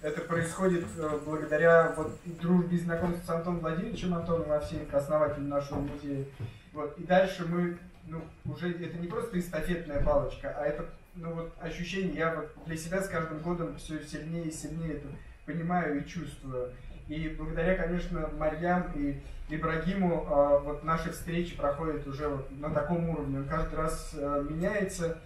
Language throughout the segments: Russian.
это происходит благодаря вот и дружбе и знакомству с Антоном Владимировичем Антоном Овсеенко, основателем нашего музея. Вот. И дальше мы, ну, уже это не просто эстафетная палочка, а это, ну, вот, ощущение, я вот для себя с каждым годом все сильнее и сильнее это понимаю и чувствую. И благодаря, конечно, Марьям и Ибрагиму вот наши встречи проходят уже вот на таком уровне. Он каждый раз меняется.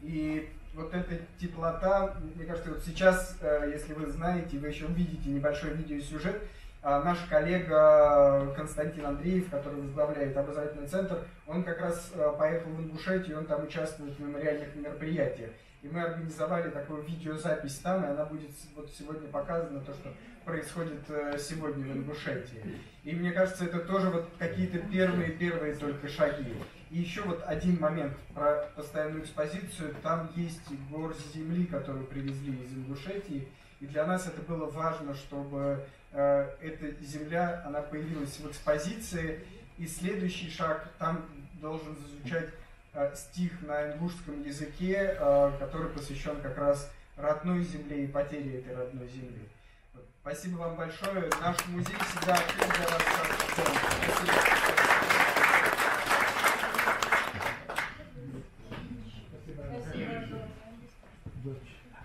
И вот эта теплота, мне кажется, вот сейчас, если вы знаете, вы еще увидите небольшой видеосюжет, наш коллега Константин Андреев, который возглавляет образовательный центр, он как раз поехал в Ингушетию, он там участвует в мемориальных мероприятиях. И мы организовали такую видеозапись там, и она будет вот сегодня показана, то, что происходит сегодня в Ингушетии. И мне кажется, это тоже вот какие-то первые только шаги. И еще вот один момент про постоянную экспозицию. Там есть горсть земли, которую привезли из Ингушетии. И для нас это было важно, чтобы эта земля, она появилась в экспозиции. И следующий шаг, там должен зазвучать стих на ингушском языке, который посвящен как раз родной земле и потере этой родной земли. Вот. Спасибо вам большое. Наш музей всегда открыт для вас. Спасибо.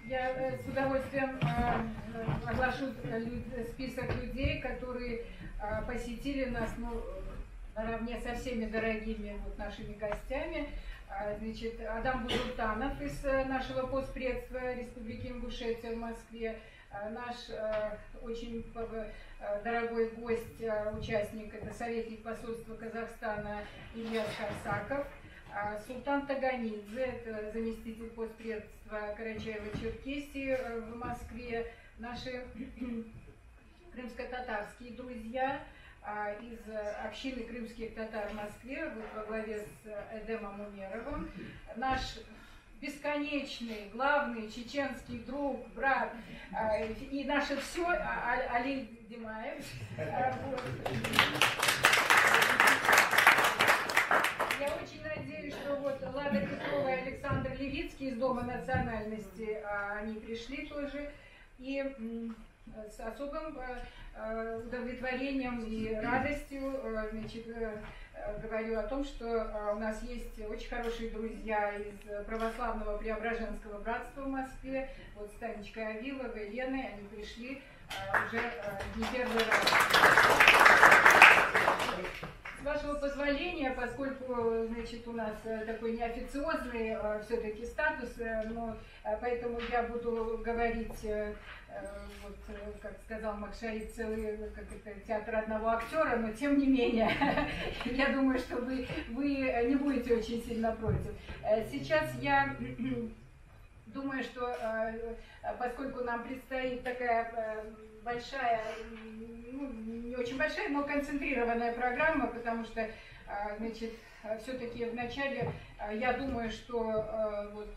Я с удовольствием оглашу список людей, которые посетили нас, ну, наравне со всеми дорогими вот нашими гостями. Значит, Адам Бузуртанов из нашего постпредства Республики Ингушетия в Москве, наш очень дорогой гость, участник, это советник посольства Казахстана Ильяс Харсаков, Султан Таганидзе, это заместитель постпредства Карачаево-Черкесии в Москве, наши крымско-татарские друзья из общины крымских татар в Москве во главе с Эдемом Умеровым, наш бесконечный, главный чеченский друг, брат и наше все Али Димаев. Я очень надеюсь, что вот Лада Петрова и Александр Левицкий из Дома национальности, они пришли тоже. И с особым удовлетворением и радостью, значит, говорю о том, что у нас есть очень хорошие друзья из православного Преображенского братства в Москве. Вот с Танечкой Авиловой, Леной, они пришли уже не первый раз. С вашего позволения, поскольку, значит, у нас такой неофициозный все-таки статус, но поэтому я буду говорить, вот, как сказал Макшарит, целый театр одного актера, но тем не менее, я думаю, что вы не будете очень сильно против. Сейчас я думаю, что поскольку нам предстоит такая большая, ну, не очень большая, но концентрированная программа, потому что, значит, все-таки вначале я думаю, что вот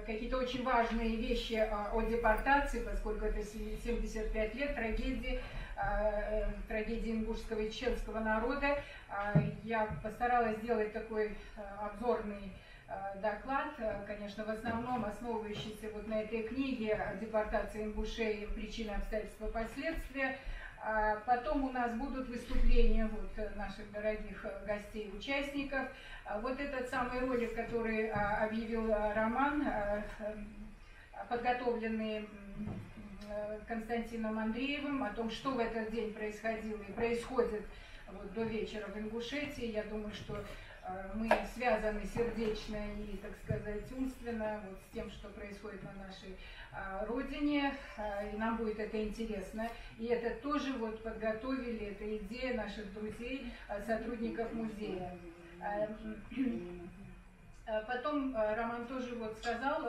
какие-то очень важные вещи о депортации, поскольку это 75 лет трагедии ингушского и чеченского народа, я постаралась сделать такой обзорный доклад, конечно, в основном основывающийся вот на этой книге о депортации ингушей, причины, обстоятельства, последствия. Потом у нас будут выступления вот наших дорогих гостей, участников. Вот этот самый ролик, который объявил Роман, подготовленный Константином Андреевым, о том, что в этот день происходило и происходит вот до вечера в Ингушетии. Я думаю, что мы связаны сердечно и, так сказать, умственно вот с тем, что происходит на нашей родине, и нам будет это интересно. И это тоже вот подготовили, это идея наших друзей, сотрудников музея. Потом Роман тоже вот сказал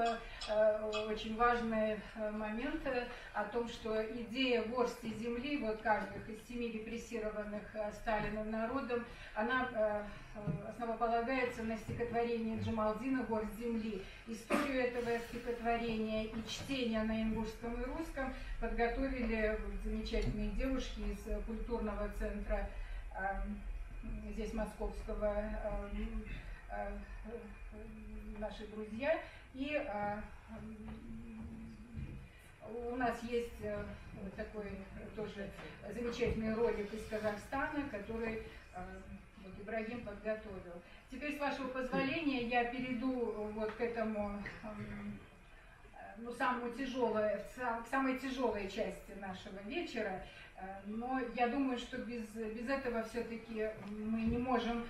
очень важный момент о том, что идея горсти земли, вот каждых из 7 репрессированных Сталиным народом, она основополагается на стихотворении Джамалдина «Горсть земли». Историю этого стихотворения и чтения на ингушском и русском подготовили замечательные девушки из культурного центра здесь московского, наши друзья, и У нас есть вот такой тоже замечательный ролик из Казахстана, который вот Ибрагим подготовил. Теперь, с вашего позволения, я перейду вот к этому, ну, к самой тяжелой части нашего вечера. Но я думаю, что без этого все-таки мы не можем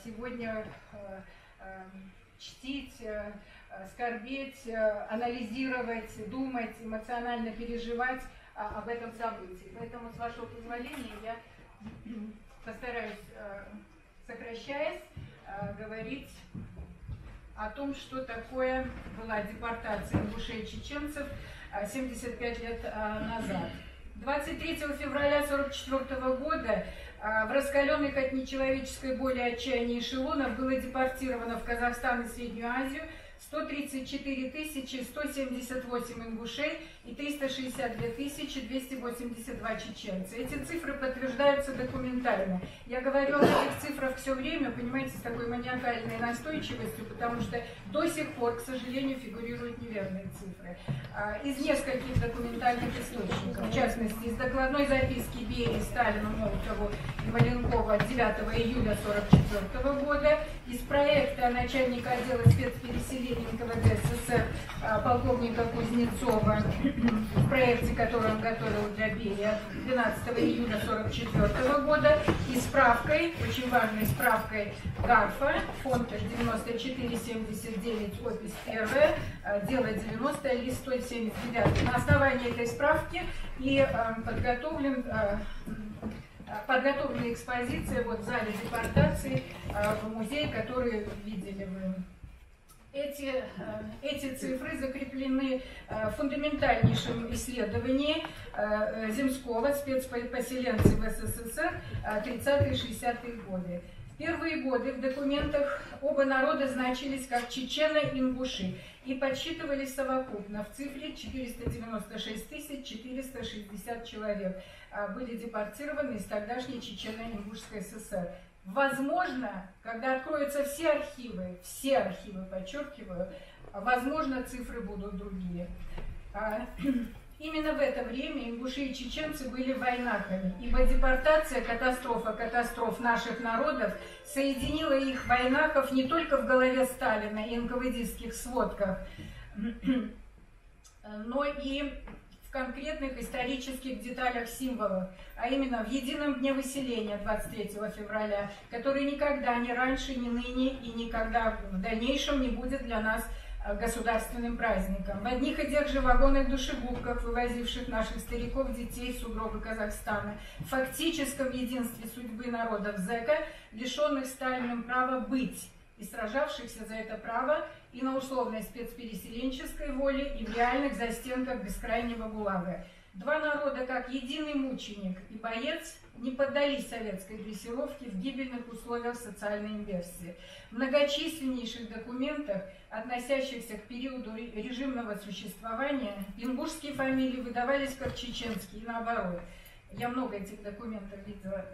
сегодня чтить, скорбеть, анализировать, думать, эмоционально переживать об этом событии. Поэтому, с вашего позволения, я постараюсь, сокращаясь, говорить о том, что такое была депортация ингушей и чеченцев 75 лет назад. 23 февраля 1944 года в раскаленных от нечеловеческой боли и отчаяния эшелонов было депортировано в Казахстан и Среднюю Азию 134 178 ингушей и 362 282 чеченца. Эти цифры подтверждаются документально. Я говорю об этих цифрах все время, понимаете, с такой маниакальной настойчивостью, потому что до сих пор, к сожалению, фигурируют неверные цифры. Из нескольких документальных источников, в частности, из докладной записки Берии, Сталину, Молотову и Маленкова 9 июля 1944 года, из проекта начальника отдела спецпереселения НКВД СССР полковника Кузнецова, в проекте, который он готовил для Берии 12 июля 1944 года, и справкой, очень важной справкой ГАРФа, фонд 9479, опись 1, дело 90, лист 179. На основании этой справки и подготовлена экспозиция вот в зале депортации в музее, который видели вы. Эти цифры закреплены в фундаментальнейшем исследовании Земского «Спецпоселенцы в СССР 30-60-е годы». В первые годы в документах оба народа значились как чечено и ингуши и подсчитывались совокупно. В цифре 496 460 человек были депортированы из тогдашней Чечено-Ингушской ССР. Возможно, когда откроются все архивы, подчеркиваю, возможно, цифры будут другие. Именно в это время ингуши и чеченцы были войнаками, ибо депортация, катастрофа катастроф наших народов соединила их войнаков не только в голове Сталина и НКВДистских сводках, но и в конкретных исторических деталях символов, а именно в едином дне выселения 23 февраля, который никогда, ни раньше, ни ныне и никогда в дальнейшем не будет для нас государственным праздником. В одних и тех же вагонах-душегубках, вывозивших наших стариков, детей, сугробы Казахстана, в фактическом единстве судьбы народов зэка, лишенных Сталиным права быть и сражавшихся за это право и на условной спецпереселенческой воле, и в реальных застенках бескрайнего ГУЛАГа. Два народа, как единый мученик и боец, не поддались советской дрессировке в гибельных условиях социальной инверсии. В многочисленнейших документах, относящихся к периоду режимного существования, ингушские фамилии выдавались как чеченские и наоборот. Я много этих документов видела,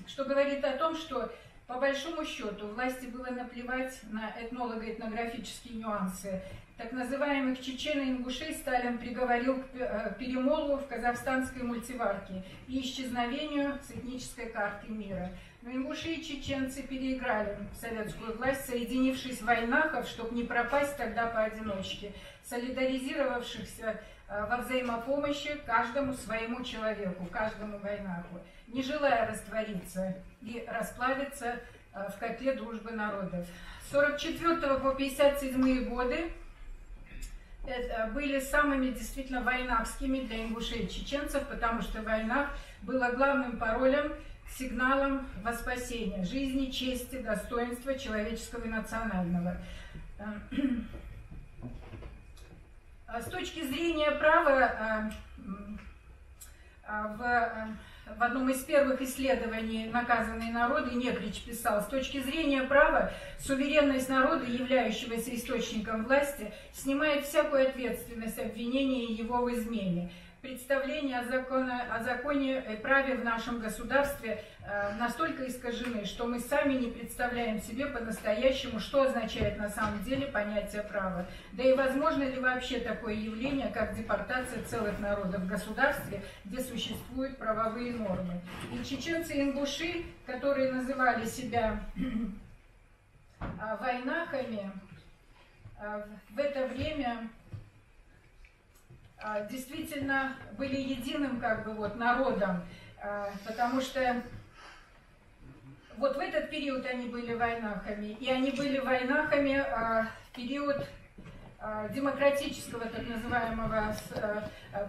что говорит о том, что по большому счету власти было наплевать на этнолого-этнографические нюансы. Так называемых чечено-ингушей Сталин приговорил к перемолу в казахстанской мультиварке и исчезновению с этнической карты мира. Но ингуши и чеченцы переиграли советскую власть, соединившись в войнахов, чтобы не пропасть тогда поодиночке, солидаризировавшихся во взаимопомощи каждому своему человеку, каждому войнаху, не желая раствориться и расплавиться в котле дружбы народов. С 44 по 57 годы были самыми действительно войнахскими для ингушей и чеченцев, потому что война была главным паролем, сигналом во спасение жизни, чести, достоинства человеческого и национального. С точки зрения права, в одном из первых исследований «Наказанные народы» Некрич писал: с точки зрения права, суверенность народа, являющегося источником власти, снимает всякую ответственность обвинения его в измене. представления о законе и праве в нашем государстве настолько искажены, что мы сами не представляем себе по-настоящему, что означает на самом деле понятие права. Да и возможно ли вообще такое явление, как депортация целых народов в государстве, где существуют правовые нормы. И чеченцы и ингуши, которые называли себя войнахами, в это время действительно были единым народом, потому что вот в этот период они были войнахами, и они были войнахами в период демократического, так называемого,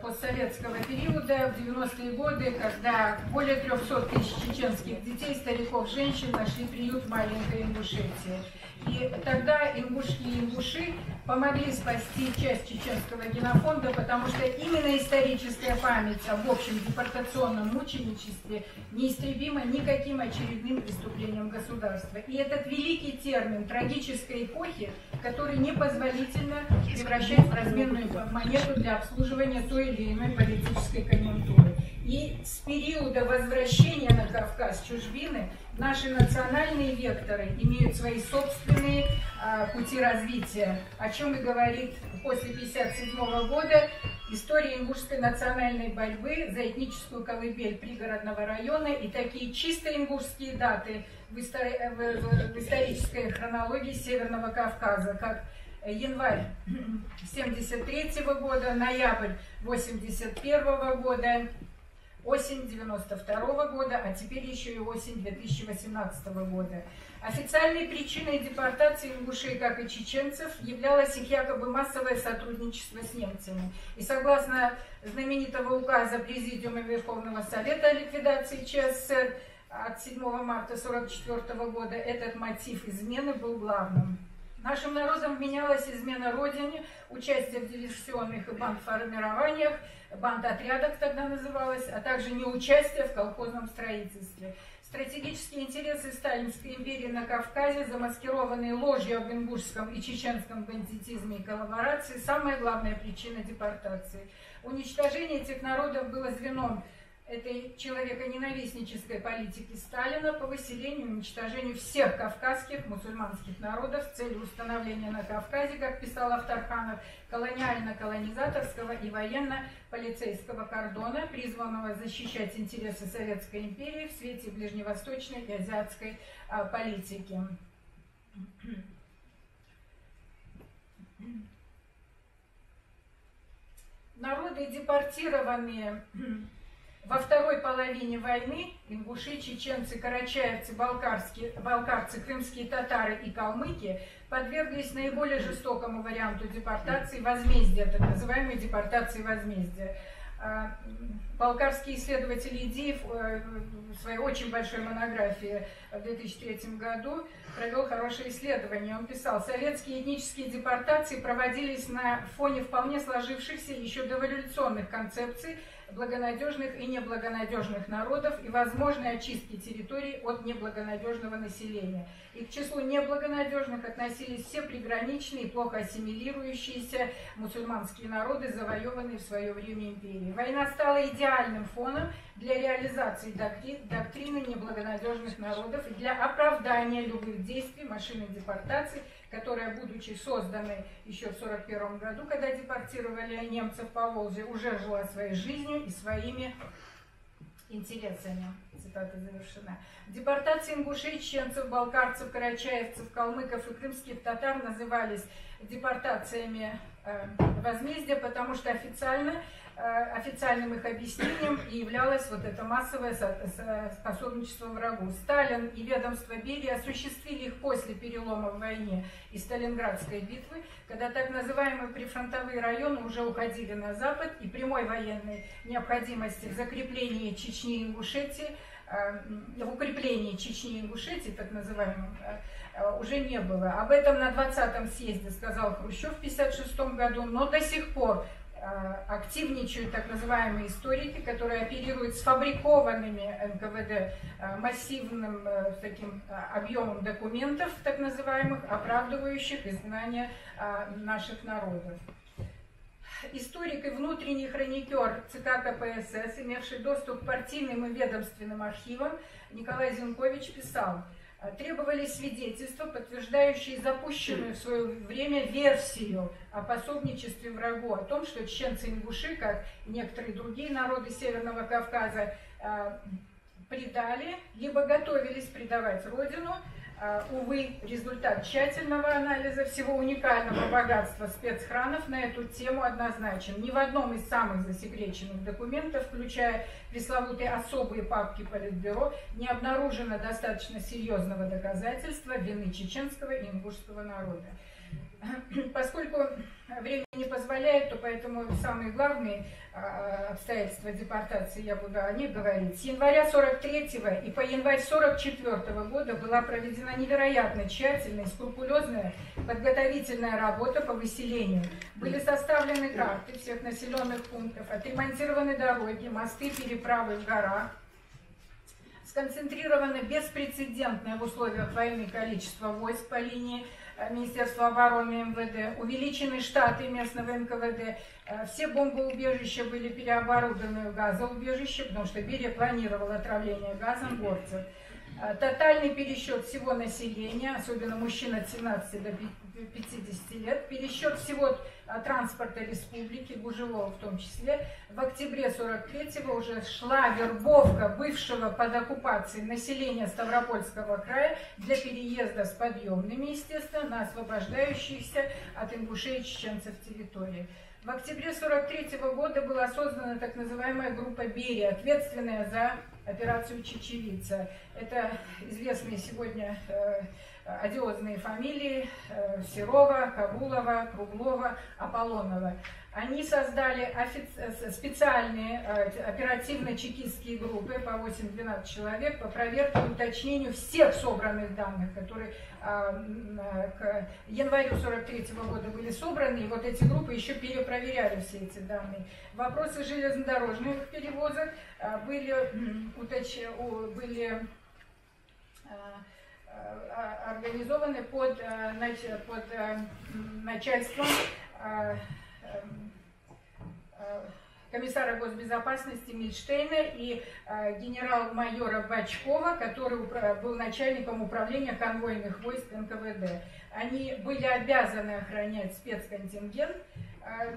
постсоветского периода, в 90-е годы, когда более 300 тысяч чеченских детей, стариков, женщин нашли приют в маленькой Ингушетии. И тогда ингушки и ингуши помогли спасти часть чеченского генофонда, потому что именно историческая память об общем депортационном мученичестве неистребима никаким очередным преступлением государства. И этот великий термин трагической эпохи, который непозволительно превращать в разменную монету для обслуживания той или иной политической конъюнктуры. И с периода возвращения на Кавказ чужбины наши национальные векторы имеют свои собственные пути развития, о чем и говорит после 1957 года история ингушской национальной борьбы за этническую колыбель пригородного района и такие чисто ингушские даты в исторической хронологии Северного Кавказа, как январь 1973 года, ноябрь 1981 года, осень 1992 года, а теперь еще и осень 2018 года. Официальной причиной депортации ингушей, как и чеченцев, являлось их якобы массовое сотрудничество с немцами. И согласно знаменитого указа Президиума Верховного Совета о ликвидации ЧССР от 7 марта 1944 года, этот мотив измены был главным. Нашим народам вменялась измена Родине, участие в диверсионных и бандформированиях, бандотрядах тогда называлось, а также неучастие в колхозном строительстве. Стратегические интересы Сталинской империи на Кавказе, замаскированные ложью об ингушском и чеченском бандитизме и коллаборации, самая главная причина депортации. Уничтожение этих народов было звеном этой человеконенавистнической политики Сталина по выселению и уничтожению всех кавказских мусульманских народов с целью установления на Кавказе, как писал Авторханов, колониально-колонизаторского и военно-полицейского кордона, призванного защищать интересы Советской империи в свете ближневосточной и азиатской политики. Народы, депортированные во второй половине войны, ингуши, чеченцы, карачаевцы, балкарцы, крымские татары и калмыки подверглись наиболее жестокому варианту депортации возмездия, так называемой депортации возмездия. Балкарский исследователь Идиев в своей очень большой монографии в 2003 году провел хорошее исследование. Он писал: советские этнические депортации проводились на фоне вполне сложившихся еще дореволюционных концепций благонадежных и неблагонадежных народов и возможной очистки территорий от неблагонадежного населения. И к числу неблагонадежных относились все приграничные, плохо ассимилирующиеся мусульманские народы, завоеванные в свое время империей. Война стала идеальным фоном для реализации доктрины неблагонадежных народов и для оправдания любых действий машины депортации, которая, будучи созданной еще в 1941 году, когда депортировали немцев по Волжье, уже жила своей жизнью и своими интересами. Цитата завершена. Депортации ингушей, чеченцев, балкарцев, карачаевцев, калмыков и крымских татар назывались депортациями возмездия, потому что официальным их объяснением и являлось вот это массовое способничество врагу. Сталин и ведомство Берии осуществили их после перелома в войне и Сталинградской битвы, когда так называемые прифронтовые районы уже уходили на запад, и прямой военной необходимости в закреплении Чечни и Ингушетии, в укреплении Чечни и Ингушетии, так называемым, уже не было. Об этом на 20-м съезде сказал Хрущев в 1956 году, но до сих пор активничают так называемые историки, которые оперируют сфабрикованными НКВД массивным таким объемом документов, так называемых, оправдывающих изгнание наших народов. историк и внутренний хроникер ЦК КПСС, имевший доступ к партийным и ведомственным архивам, Николай Зенкович писал: требовались свидетельства, подтверждающие запущенную в свое время версию о пособничестве врагу, о том, что чеченцы-ингуши, как и некоторые другие народы Северного Кавказа, предали, либо готовились предавать родину. Увы, результат тщательного анализа всего уникального богатства спецхранов на эту тему однозначен. Ни в одном из самых засекреченных документов, включая пресловутые особые папки Политбюро, не обнаружено достаточно серьезного доказательства вины чеченского и ингушского народа. Поскольку время не позволяет, то поэтому самые главные обстоятельства депортации я буду о них говорить. С января 43-го и по январь 44-го года была проведена невероятно тщательная и скрупулезная подготовительная работа по выселению. Были составлены карты всех населенных пунктов, отремонтированы дороги, мосты, переправы в горах. Сконцентрировано беспрецедентное в условиях войны количество войск по линии Министерства обороны МВД, увеличены штаты местного НКВД, все бомбоубежища были переоборудованы в газоубежища, потому что Берия планировал отравление газом горцев. Тотальный пересчет всего населения, особенно мужчин от 17 до 50 лет, пересчет всего транспорта республики, гужевого в том числе. В октябре 43-го уже шла вербовка бывшего под оккупацией населения Ставропольского края для переезда с подъемными, естественно, на освобождающиеся от ингушей и чеченцев территории. В октябре 43-го года была создана так называемая группа Берия, ответственная за операцию «Чечевица». Это известные сегодня одиозные фамилии Серова, Кабулова, Круглова, Аполлонова. Они создали специальные оперативно-чекистские группы по 8-12 человек по проверке и уточнению всех собранных данных, которые к январю 43-го года были собраны, и вот эти группы еще перепроверяли все эти данные. Вопросы железнодорожных перевозок были организованы под начальством комиссара госбезопасности Мильштейна и генерал-майора Бачкова, который был начальником управления конвойных войск НКВД. Они были обязаны охранять спецконтингент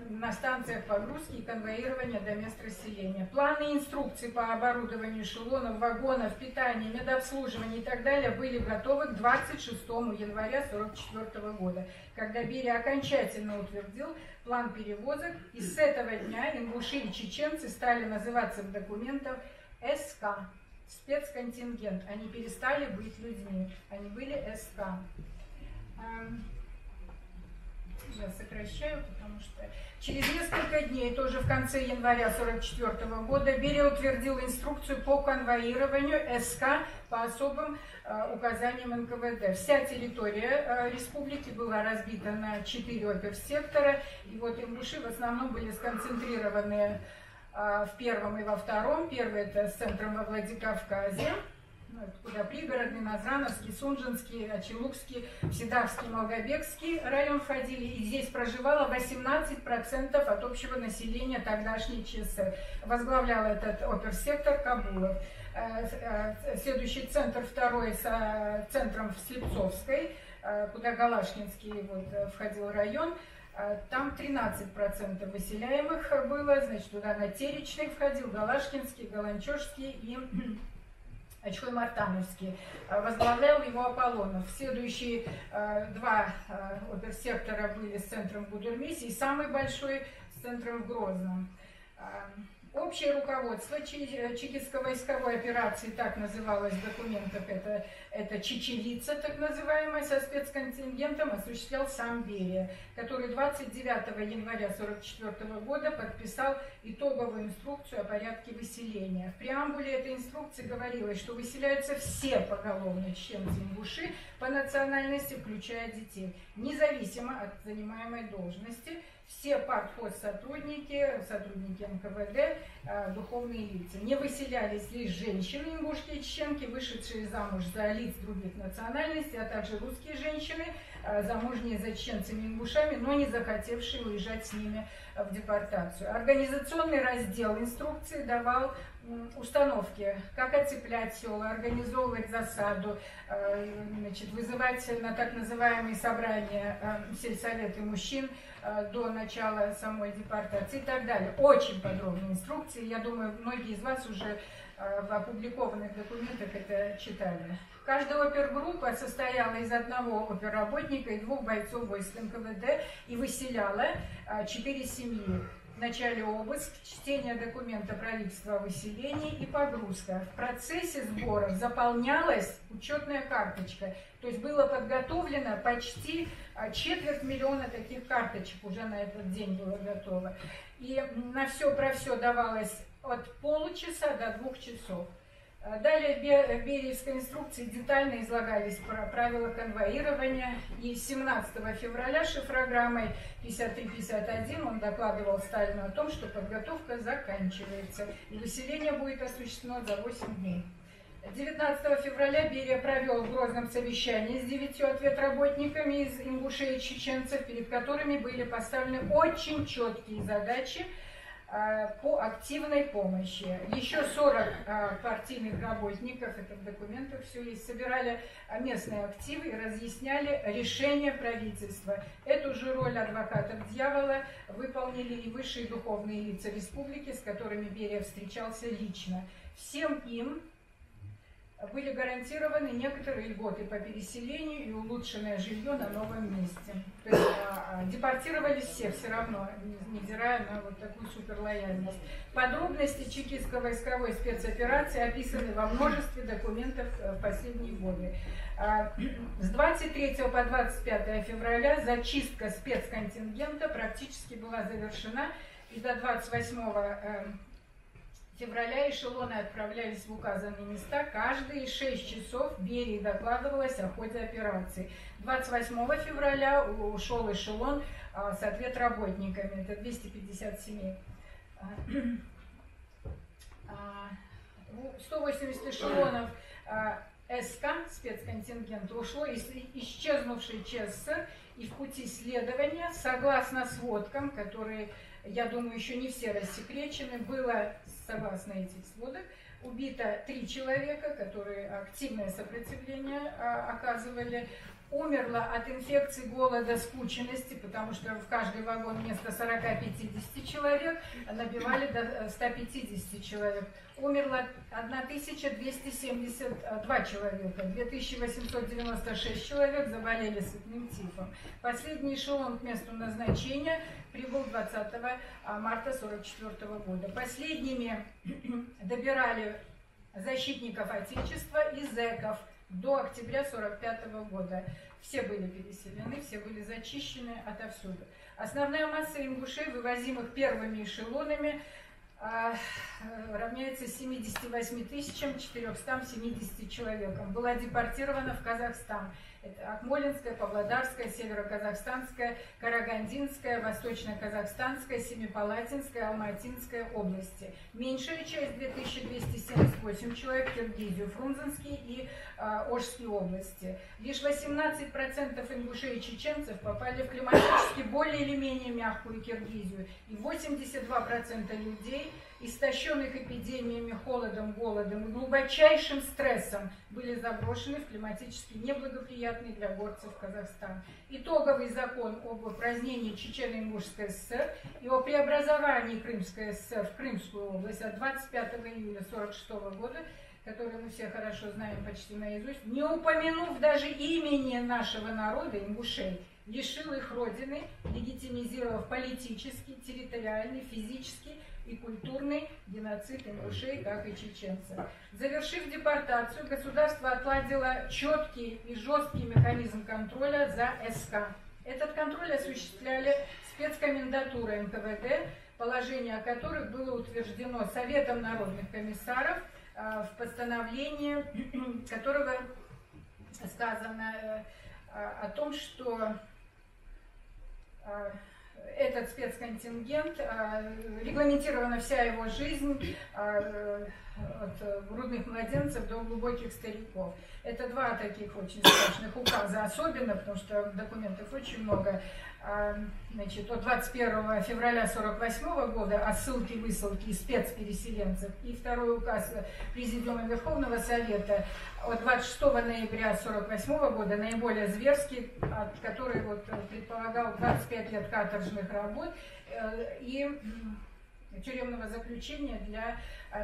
на станциях погрузки и конвоирования до мест расселения. Планы и инструкции по оборудованию эшелонов, вагонов, питания, медобслуживания и так далее были готовы к 26 января 1944 года, когда Берия окончательно утвердил план перевозок, и с этого дня ингуши и чеченцы стали называться в документах СК, спецконтингент. Они перестали быть людьми, они были СК. Я сокращаю, потому что через несколько дней, тоже в конце января 1944 года, Берия утвердил инструкцию по конвоированию СК по особым указаниям НКВД. Вся территория республики была разбита на 4 оперсектора, и вот ингуши в основном были сконцентрированы в первом и во втором. Первый — это с центром во Владикавказе, куда пригородный, Назрановский, Сунжинский, Ачелукский, Псидавский, Малгобекский район входили, и здесь проживало 18% от общего населения тогдашней ЧСР. Возглавлял этот оперсектор Кабулов. Следующий центр, второй, с центром в Слепцовской, куда Галашкинский входил район. Там 13% выселяемых было, значит, туда на Теречный входил Галашкинский, Галанчожский и Очхой-Мартановский. Возглавлял его Аполлонов. Следующие два оперсектора были с центром в Гудермесе и самый большой с центром в Грозном. Общее руководство чекистско-войсковой операции, так называлось в документах, это чечевица, так называемая, со спецконтингентом осуществлял сам Берия, который 29 января 1944 года подписал итоговую инструкцию о порядке выселения. В преамбуле этой инструкции говорилось, что выселяются все поголовно чеченцы-ингуши по национальности, включая детей, независимо от занимаемой должности. все партхозсотрудники, сотрудники НКВД, духовные лица. Не выселялись лишь женщины ингушки и чеченки, вышедшие замуж за лиц других национальностей, а также русские женщины, замужние за чеченцами-ингушами, но не захотевшие уезжать с ними в депортацию. Организационный раздел инструкции давал установки, как оцеплять села, организовывать засаду, значит, вызывать на так называемые собрания сельсоветы мужчин до начала самой депортации и так далее. Очень подробные инструкции. Я думаю, многие из вас уже в опубликованных документах это читали. Каждая опергруппа состояла из одного оперработника и 2 бойцов войск НКВД и выселяла 4 семьи. Вначале обыск, чтение документа правительства о выселении и погрузка. В процессе сборов заполнялась учетная карточка. То есть было подготовлено почти 250 000 таких карточек уже на этот день было готово. И на все про все давалось от получаса до 2 часов. Далее в Бериевской инструкции детально излагались правила конвоирования. И 17 февраля шифрограммой 53-51 он докладывал Сталину о том, что подготовка заканчивается и выселение будет осуществлено за 8 дней. 19 февраля Берия провел в Грозном совещание с 9 ответработниками из ингушей и чеченцев, перед которыми были поставлены очень четкие задачи по активной помощи. Еще 40 партийных работников, это в документах все есть, собирали местные активы и разъясняли решения правительства. Эту же роль адвокатов дьявола выполнили и высшие духовные лица республики, с которыми Берия встречался лично. Всем им были гарантированы некоторые льготы по переселению и улучшенное жилье на новом месте. То есть депортировались все равно, невзирая на вот такую суперлояльность. Подробности чекистско-войсковой спецоперации описаны во множестве документов в последние годы. С 23 по 25 февраля зачистка спецконтингента практически была завершена, и до 28 февраля эшелоны отправлялись в указанные места. Каждые 6 часов Берии докладывалось о ходе операции. 28 февраля ушел эшелон с ответработниками. Это 250 семей. 180 эшелонов СК, спецконтингента, ушло из исчезнувшей ЧССР, и в пути следования, согласно сводкам, которые, я думаю, еще не все рассекречены, было, согласно этих сводок, убито 3 человека, которые активное сопротивление оказывали. Умерло от инфекции, голода, скученности, потому что в каждый вагон вместо 40-50 человек набивали до 150 человек. Умерло 1272 человека, 2896 человек заболели сыпным тифом. Последний эшелон к месту назначения прибыл 20 марта 1944 года. Последними добирали защитников Отечества и зэков до октября 1945 года. Все были переселены, все были зачищены отовсюду. Основная масса ингушей, вывозимых первыми эшелонами, равняется 78 470 человекам. Была депортирована в Казахстан. Это Акмолинская, Павлодарская, Северо-Казахстанская, Карагандинская, Восточно-Казахстанская, Семипалатинская, Алматинская области. Меньшая часть, 2278 человек, в Киргизию, Фрунзенские и Ошские области. Лишь 18% ингушей и чеченцев попали в климатически более или менее мягкую Киргизию. И 82% людей, истощенных эпидемиями, холодом, голодом и глубочайшим стрессом, были заброшены в климатически неблагоприятный для горцев Казахстан. Итоговый закон об упразднении Чечено-Ингушской ССР и о преобразовании Крымской ССР в Крымскую область от 25 июля 1946 года, который мы все хорошо знаем почти наизусть, не упомянув даже имени нашего народа, ингушей, лишил их родины, легитимизировав политический, территориальный, физический и культурный геноцид ингушей, как и чеченцев. Завершив депортацию, государство отладило четкий и жесткий механизм контроля за СК. Этот контроль осуществляли спецкомендатуры НКВД, положение о которых было утверждено Советом народных комиссаров в постановлении, которого сказано о том, что этот спецконтингент, регламентирована вся его жизнь от грудных младенцев до глубоких стариков. Это два таких очень страшных указа, особенно, потому что документов очень много. Значит, от 21 февраля 1948 года о ссылке, высылке спецпереселенцев, и второй указ Президиума Верховного Совета от 26 ноября 1948 года, наиболее зверский, который вот предполагал 25 лет каторжных работ и тюремного заключения для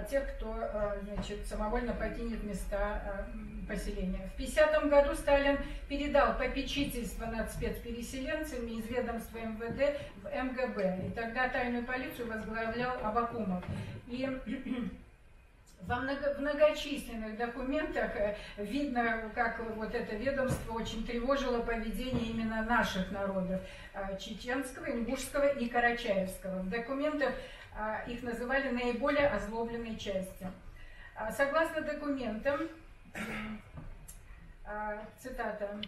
тех, кто, значит, самовольно покинет места поселения. В 1950 году Сталин передал попечительство над спецпереселенцами из ведомства МВД в МГБ, и тогда тайную полицию возглавлял Аввакумов. И в многочисленных документах видно, как вот это ведомство очень тревожило поведение именно наших народов, чеченского, ингушского и карачаевского. В документах их называли наиболее озлобленной частью. Согласно документам, цитата,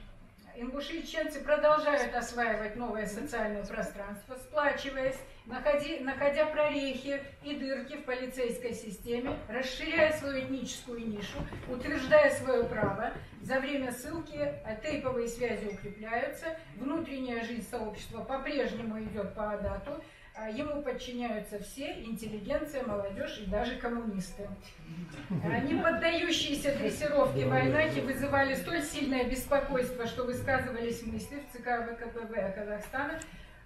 ингуши и чеченцы продолжают осваивать новое социальное пространство, сплачиваясь, находя прорехи и дырки в полицейской системе, расширяя свою этническую нишу, утверждая свое право. За время ссылки тейповые связи укрепляются, внутренняя жизнь сообщества по-прежнему идет по адату, ему подчиняются все, интеллигенция, молодежь и даже коммунисты. Не поддающиеся дрессировке войнаки вызывали столь сильное беспокойство, что высказывались мысли в ЦК ВКПБ Казахстана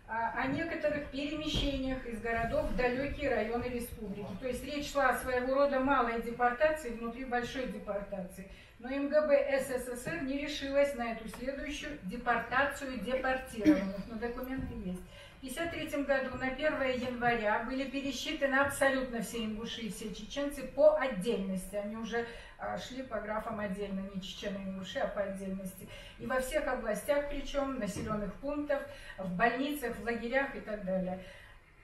о некоторых перемещениях из городов в далекие районы республики. То есть речь шла о своего рода малой депортации внутри большой депортации. Но МГБ СССР не решилась на эту следующую депортацию депортированных. Но документы есть. В 1953 году на 1 января были пересчитаны абсолютно все ингуши и все чеченцы по отдельности. Они уже шли по графам отдельно, не чечены и ингуши, а по отдельности. И во всех областях, причем населенных пунктов, в больницах, в лагерях и так далее.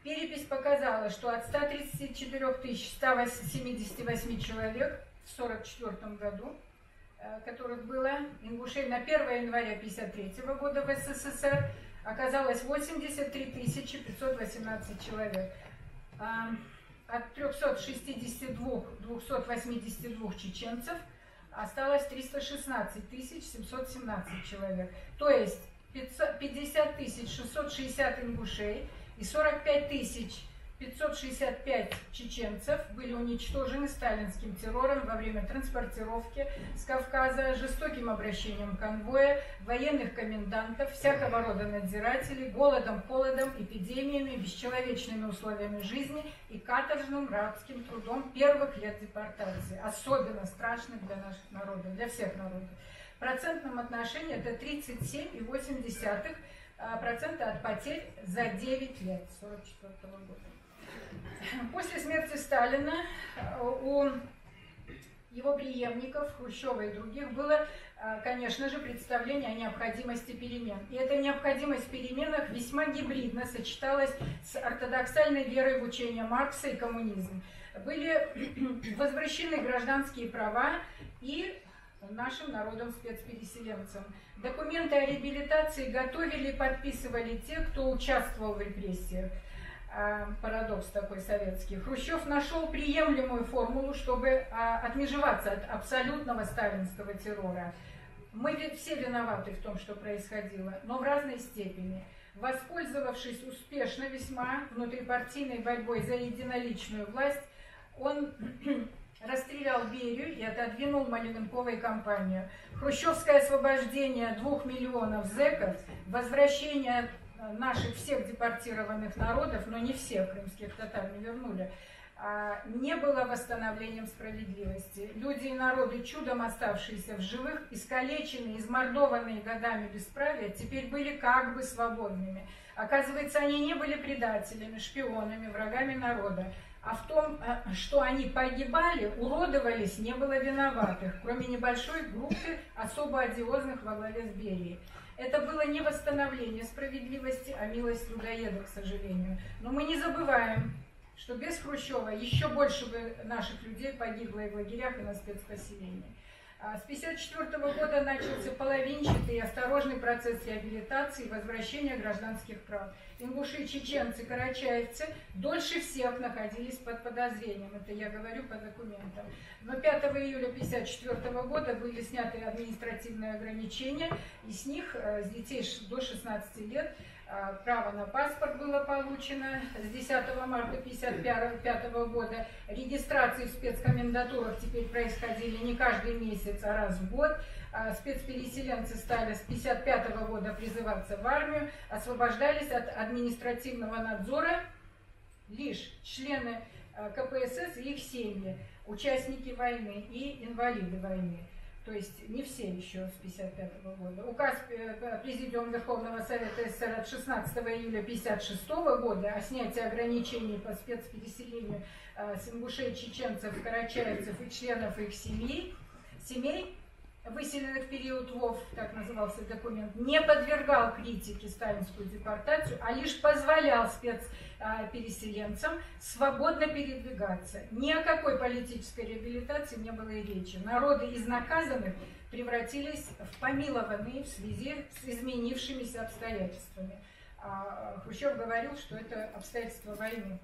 Перепись показала, что от 134 178 человек в 1944 году, которых было ингушей на 1 января 1953 года в СССР, оказалось 83 518 человек. От 362 282 чеченцев осталось 316 717 человек. То есть 50 660 ингушей и 45 565 чеченцев были уничтожены сталинским террором во время транспортировки с Кавказа, жестоким обращением конвоя, военных комендантов, всякого рода надзирателей, голодом, холодом, эпидемиями, бесчеловечными условиями жизни и каторжным рабским трудом первых лет депортации, особенно страшных для наших народов, для всех народов. В процентном отношении это 37,8% от потерь за 9 лет 1944 года. После смерти Сталина у его преемников, Хрущева и других, было, конечно же, представление о необходимости перемен. И эта необходимость в переменах весьма гибридно сочеталась с ортодоксальной верой в учение Маркса и коммунизм. Были возвращены гражданские права и нашим народам-спецпереселенцам. Документы о реабилитации готовили и подписывали те, кто участвовал в репрессиях. Парадокс такой советский. Хрущев нашел приемлемую формулу, чтобы отмежеваться от абсолютного сталинского террора. Мы ведь все виноваты в том, что происходило, но в разной степени. Воспользовавшись успешно весьма внутрипартийной борьбой за единоличную власть, он расстрелял Берию и отодвинул Маленкова и компанию. Хрущевское освобождение 2 миллионов зэков, возвращение наших всех депортированных народов, но не всех крымских татар не вернули, не было восстановлением справедливости. Люди и народы, чудом оставшиеся в живых, искалеченные, измордованные годами бесправия, теперь были как бы свободными. Оказывается, они не были предателями, шпионами, врагами народа. А в том, что они погибали, уродовались, не было виноватых, кроме небольшой группы особо одиозных во главе с Берией. Это было не восстановление справедливости, а милость людоеда, к сожалению. Но мы не забываем, что без Хрущева еще больше бы наших людей погибло и в лагерях, и на спецпоселении. С 1954 года начался половинчатый и осторожный процесс реабилитации и возвращения гражданских прав. ингуши, чеченцы, карачаевцы дольше всех находились под подозрением. Это я говорю по документам. Но 5 июля 1954 года были сняты административные ограничения, и с них, с детей до 16 лет, право на паспорт было получено. С 10 марта 1955 года регистрации в спецкомендатурах теперь происходили не каждый месяц, а раз в год. Спецпереселенцы стали с 1955 года призываться в армию, освобождались от административного надзора лишь члены КПСС и их семьи, участники войны и инвалиды войны. То есть не все еще с 1955 года. Указ Президиума Верховного Совета СССР от 16 июля 1956 года о снятии ограничений по спецпереселению с ингушей, чеченцев, карачаевцев и членов их семей, выселенных в период ВОВ, так назывался документ, не подвергал критике сталинскую депортацию, а лишь позволял спецпереселенцам свободно передвигаться. Ни о какой политической реабилитации не было и речи. Народы из наказанных превратились в помилованные в связи с изменившимися обстоятельствами. Хрущев говорил, что это обстоятельства войны.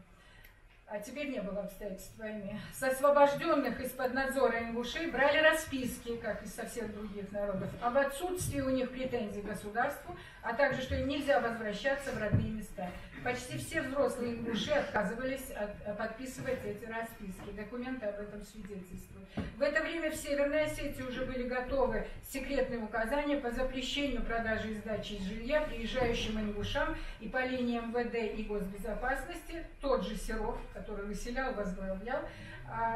А теперь не было обстоятельств войны. С освобожденных из-под надзора ингушей брали расписки, как и со всех других народов, об отсутствии у них претензий к государству, а также, что им нельзя возвращаться в родные места. Почти все взрослые ингуши отказывались подписывать эти расписки. Документы об этом свидетельствуют. В это время в Северной Осетии уже были готовы секретные указания по запрещению продажи и сдачи жилья приезжающим ингушам, и по линии МВД и госбезопасности тот же Серов, который выселял, возглавлял,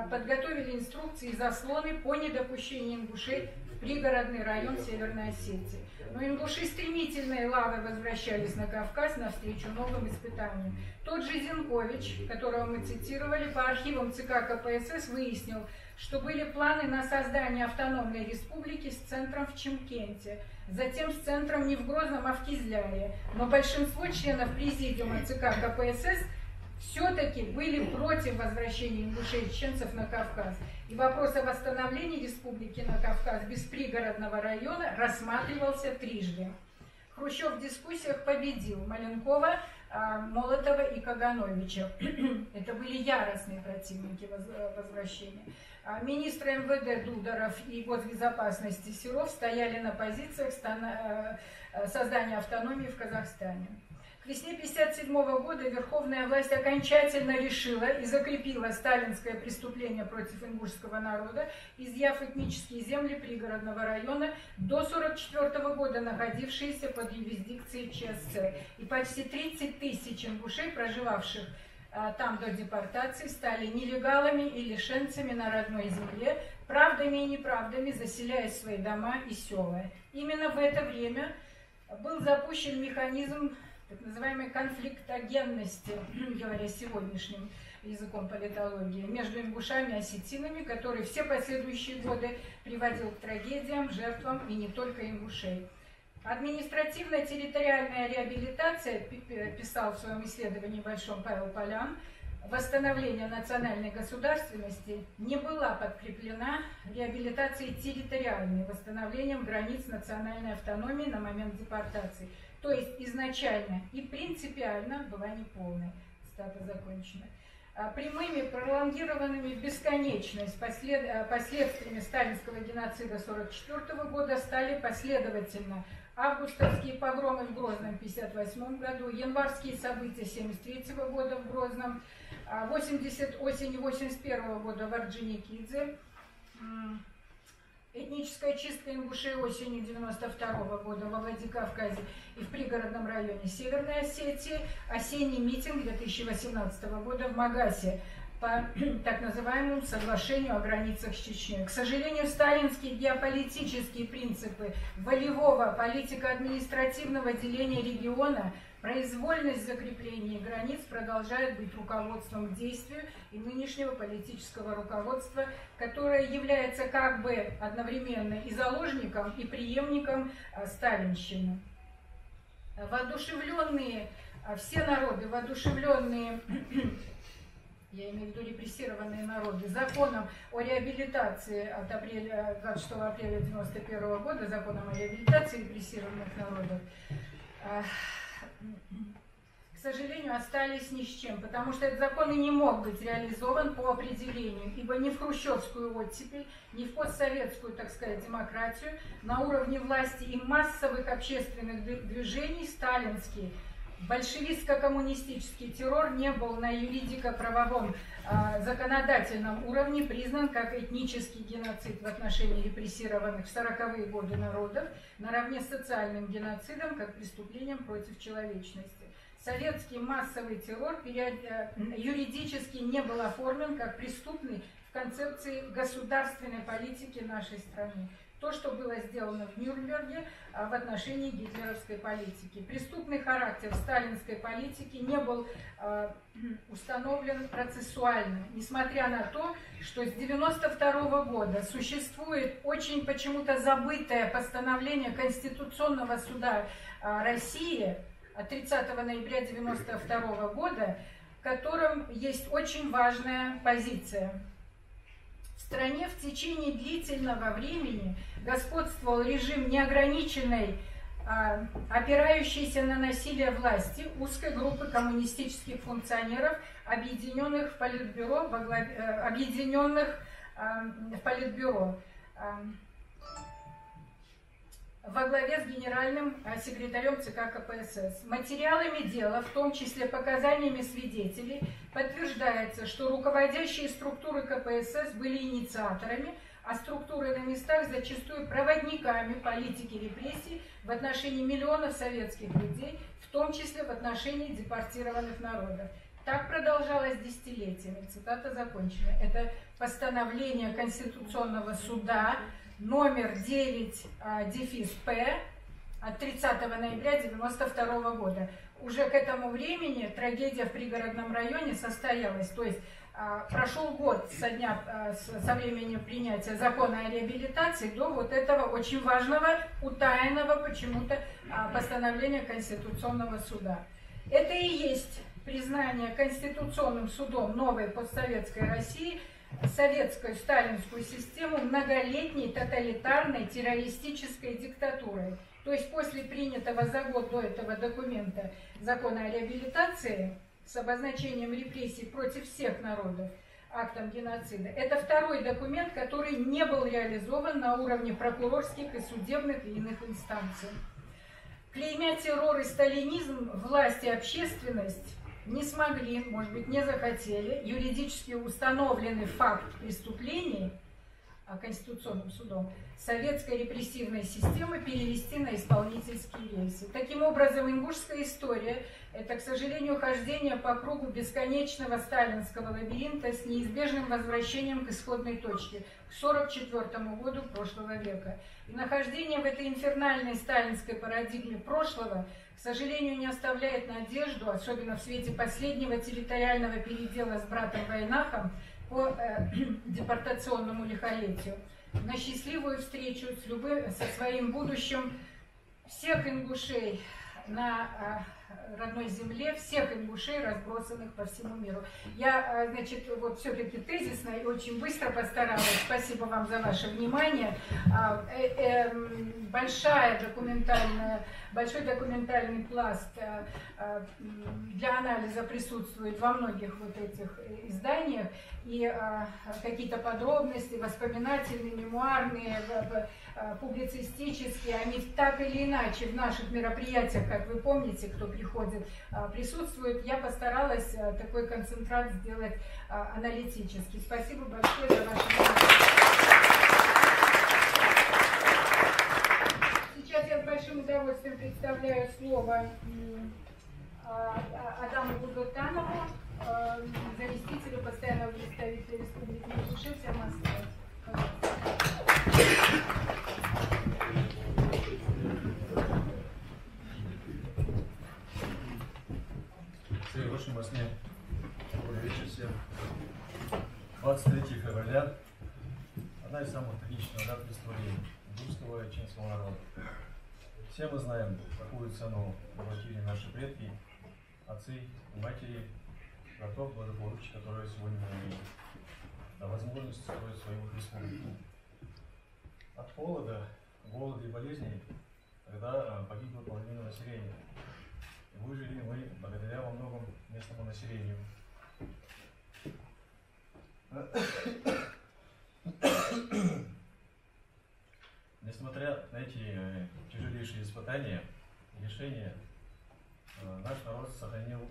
подготовили инструкции и заслоны по недопущению ингушей в пригородный район Северной Осетии. Но ингуши стремительной лавой возвращались на Кавказ навстречу новым испытаниям. Тот же Зинкович, которого мы цитировали, по архивам ЦК КПСС выяснил, что были планы на создание автономной республики с центром в Чимкенте, затем с центром не в Грозном, а в Кизляре. Но большинство членов президиума ЦК КПСС все-таки были против возвращения ингушей и чеченцев на Кавказ. И вопрос о восстановлении республики на Кавказ без пригородного района рассматривался трижды. Хрущев в дискуссиях победил Маленкова, Молотова и Кагановича. Это были яростные противники возвращения. Министры МВД Дударов и госбезопасности Серов стояли на позициях создания автономии в Казахстане. К весне 1957 года верховная власть окончательно решила и закрепила сталинское преступление против ингушского народа, изъяв этнические земли пригородного района, до 1944 года находившиеся под юрисдикцией ЧССР. И почти 30 тысяч ингушей, проживавших там до депортации, стали нелегалами и лишенцами на родной земле, правдами и неправдами заселяя свои дома и села. Именно в это время был запущен механизм так называемой конфликтогенности, говоря сегодняшним языком политологии, между ингушами и осетинами, который все последующие годы приводил к трагедиям, жертвам и не только ингушей. Административно-территориальная реабилитация, писал в своем исследовании большом Павел Полян, восстановление национальной государственности не была подкреплена реабилитацией территориальной, восстановлением границ национальной автономии на момент депортации. То есть изначально и принципиально была неполная. Цитата закончена. Прямыми, пролонгированными в бесконечность последствиями сталинского геноцида 1944 года стали последовательно августовские погромы в Грозном в 1958 году, январские события 1973 года в Грозном, осенью 1981 года в Орджоникидзе, этническая чистка ингушей осенью 1992 года во Владикавказе и в пригородном районе Северной Осетии, осенний митинг 2018 года в Магасе по так называемому соглашению о границах с Чечней. К сожалению, сталинские геополитические принципы волевого политико-административного деления региона, произвольность закрепления границ продолжает быть руководством к действию и нынешнего политического руководства, которое является как бы одновременно и заложником, и преемником сталинщины. Воодушевленные, все народы, воодушевленные, я имею в виду репрессированные народы, законом о реабилитации от 26 апреля 1991 года, законом о реабилитации репрессированных народов, к сожалению, остались ни с чем, потому что этот закон и не мог быть реализован по определению, ибо ни в хрущевскую оттепель, ни в постсоветскую, так сказать, демократию на уровне власти и массовых общественных движений сталинский большевистско-коммунистический террор не был на юридико-правовом законодательном уровне признан как этнический геноцид в отношении репрессированных в 40-е годы народов, наравне с социальным геноцидом как преступлением против человечности. Советский массовый террор юридически не был оформлен как преступный в концепции государственной политики нашей страны. То, что было сделано в Нюрнберге в отношении гитлеровской политики. Преступный характер сталинской политики не был установлен процессуально, несмотря на то, что с 1992 года существует очень почему-то забытое постановление Конституционного суда России от 30 ноября 1992 года, в котором есть очень важная позиция. В стране в течение длительного времени господствовал режим неограниченной, опирающейся на насилие власти узкой группы коммунистических функционеров, объединенных в Политбюро, во главе с генеральным секретарем ЦК КПСС. Материалами дела, в том числе показаниями свидетелей, подтверждается, что руководящие структуры КПСС были инициаторами, а структуры на местах зачастую проводниками политики репрессий в отношении миллионов советских людей, в том числе в отношении депортированных народов. Так продолжалось десятилетиями. Цитата закончена. Это постановление Конституционного суда номер 9-П от 30 ноября 1992 года. Уже к этому времени трагедия в пригородном районе состоялась. То есть прошел год со времени принятия закона о реабилитации до вот этого очень важного, утаянного почему-то постановления Конституционного суда. Это и есть признание Конституционным судом новой постсоветской России советскую сталинскую систему многолетней тоталитарной террористической диктатурой. То есть после принятого за год до этого документа закона о реабилитации с обозначением репрессий против всех народов актом геноцида, это второй документ, который не был реализован на уровне прокурорских и судебных и иных инстанций. Клеймя террор и сталинизм, власть и общественность не смогли, может быть, не захотели юридически установленный факт преступлений Конституционным судом советской репрессивной системы перевести на исполнительские рельсы. Таким образом, ингушская история – это, к сожалению, хождение по кругу бесконечного сталинского лабиринта с неизбежным возвращением к исходной точке, к 1944 году прошлого века. И нахождение в этой инфернальной сталинской парадигме прошлого, к сожалению, не оставляет надежду, особенно в свете последнего территориального передела с братом Войнахом по депортационному лихолетию, на счастливую встречу со своим будущим всех ингушей на родной земле, всех ингушей, разбросанных по всему миру. Я, значит, вот все-таки тезисно и очень быстро постаралась. Спасибо вам за ваше внимание. Большой документальный пласт для анализа присутствует во многих вот этих изданиях. И какие-то подробности, воспоминательные, мемуарные, публицистические, они так или иначе в наших мероприятиях, как вы помните, кто приходит, присутствуют. Я постаралась такой концентрат сделать аналитический. Спасибо большое за ваше внимание. Сейчас я с большим удовольствием представляю слово Адаму Гудотанову, заместителю постоянного представителя Республики Ингушетия в Москве. Всем во сне. Добрый вечер всем. 23 февраля – одна из самых трагичных дат в истории индусского и чинского народа. Все мы знаем, какую цену заплатили наши предки, отцы и матери, за то благополучие, которое сегодня мы имеем, за возможность строить свою республику. От холода, голода и болезней тогда погибла половина населения. И выжили мы благодаря во многом населению. Несмотря на эти тяжелейшие испытания и лишения, наш народ сохранил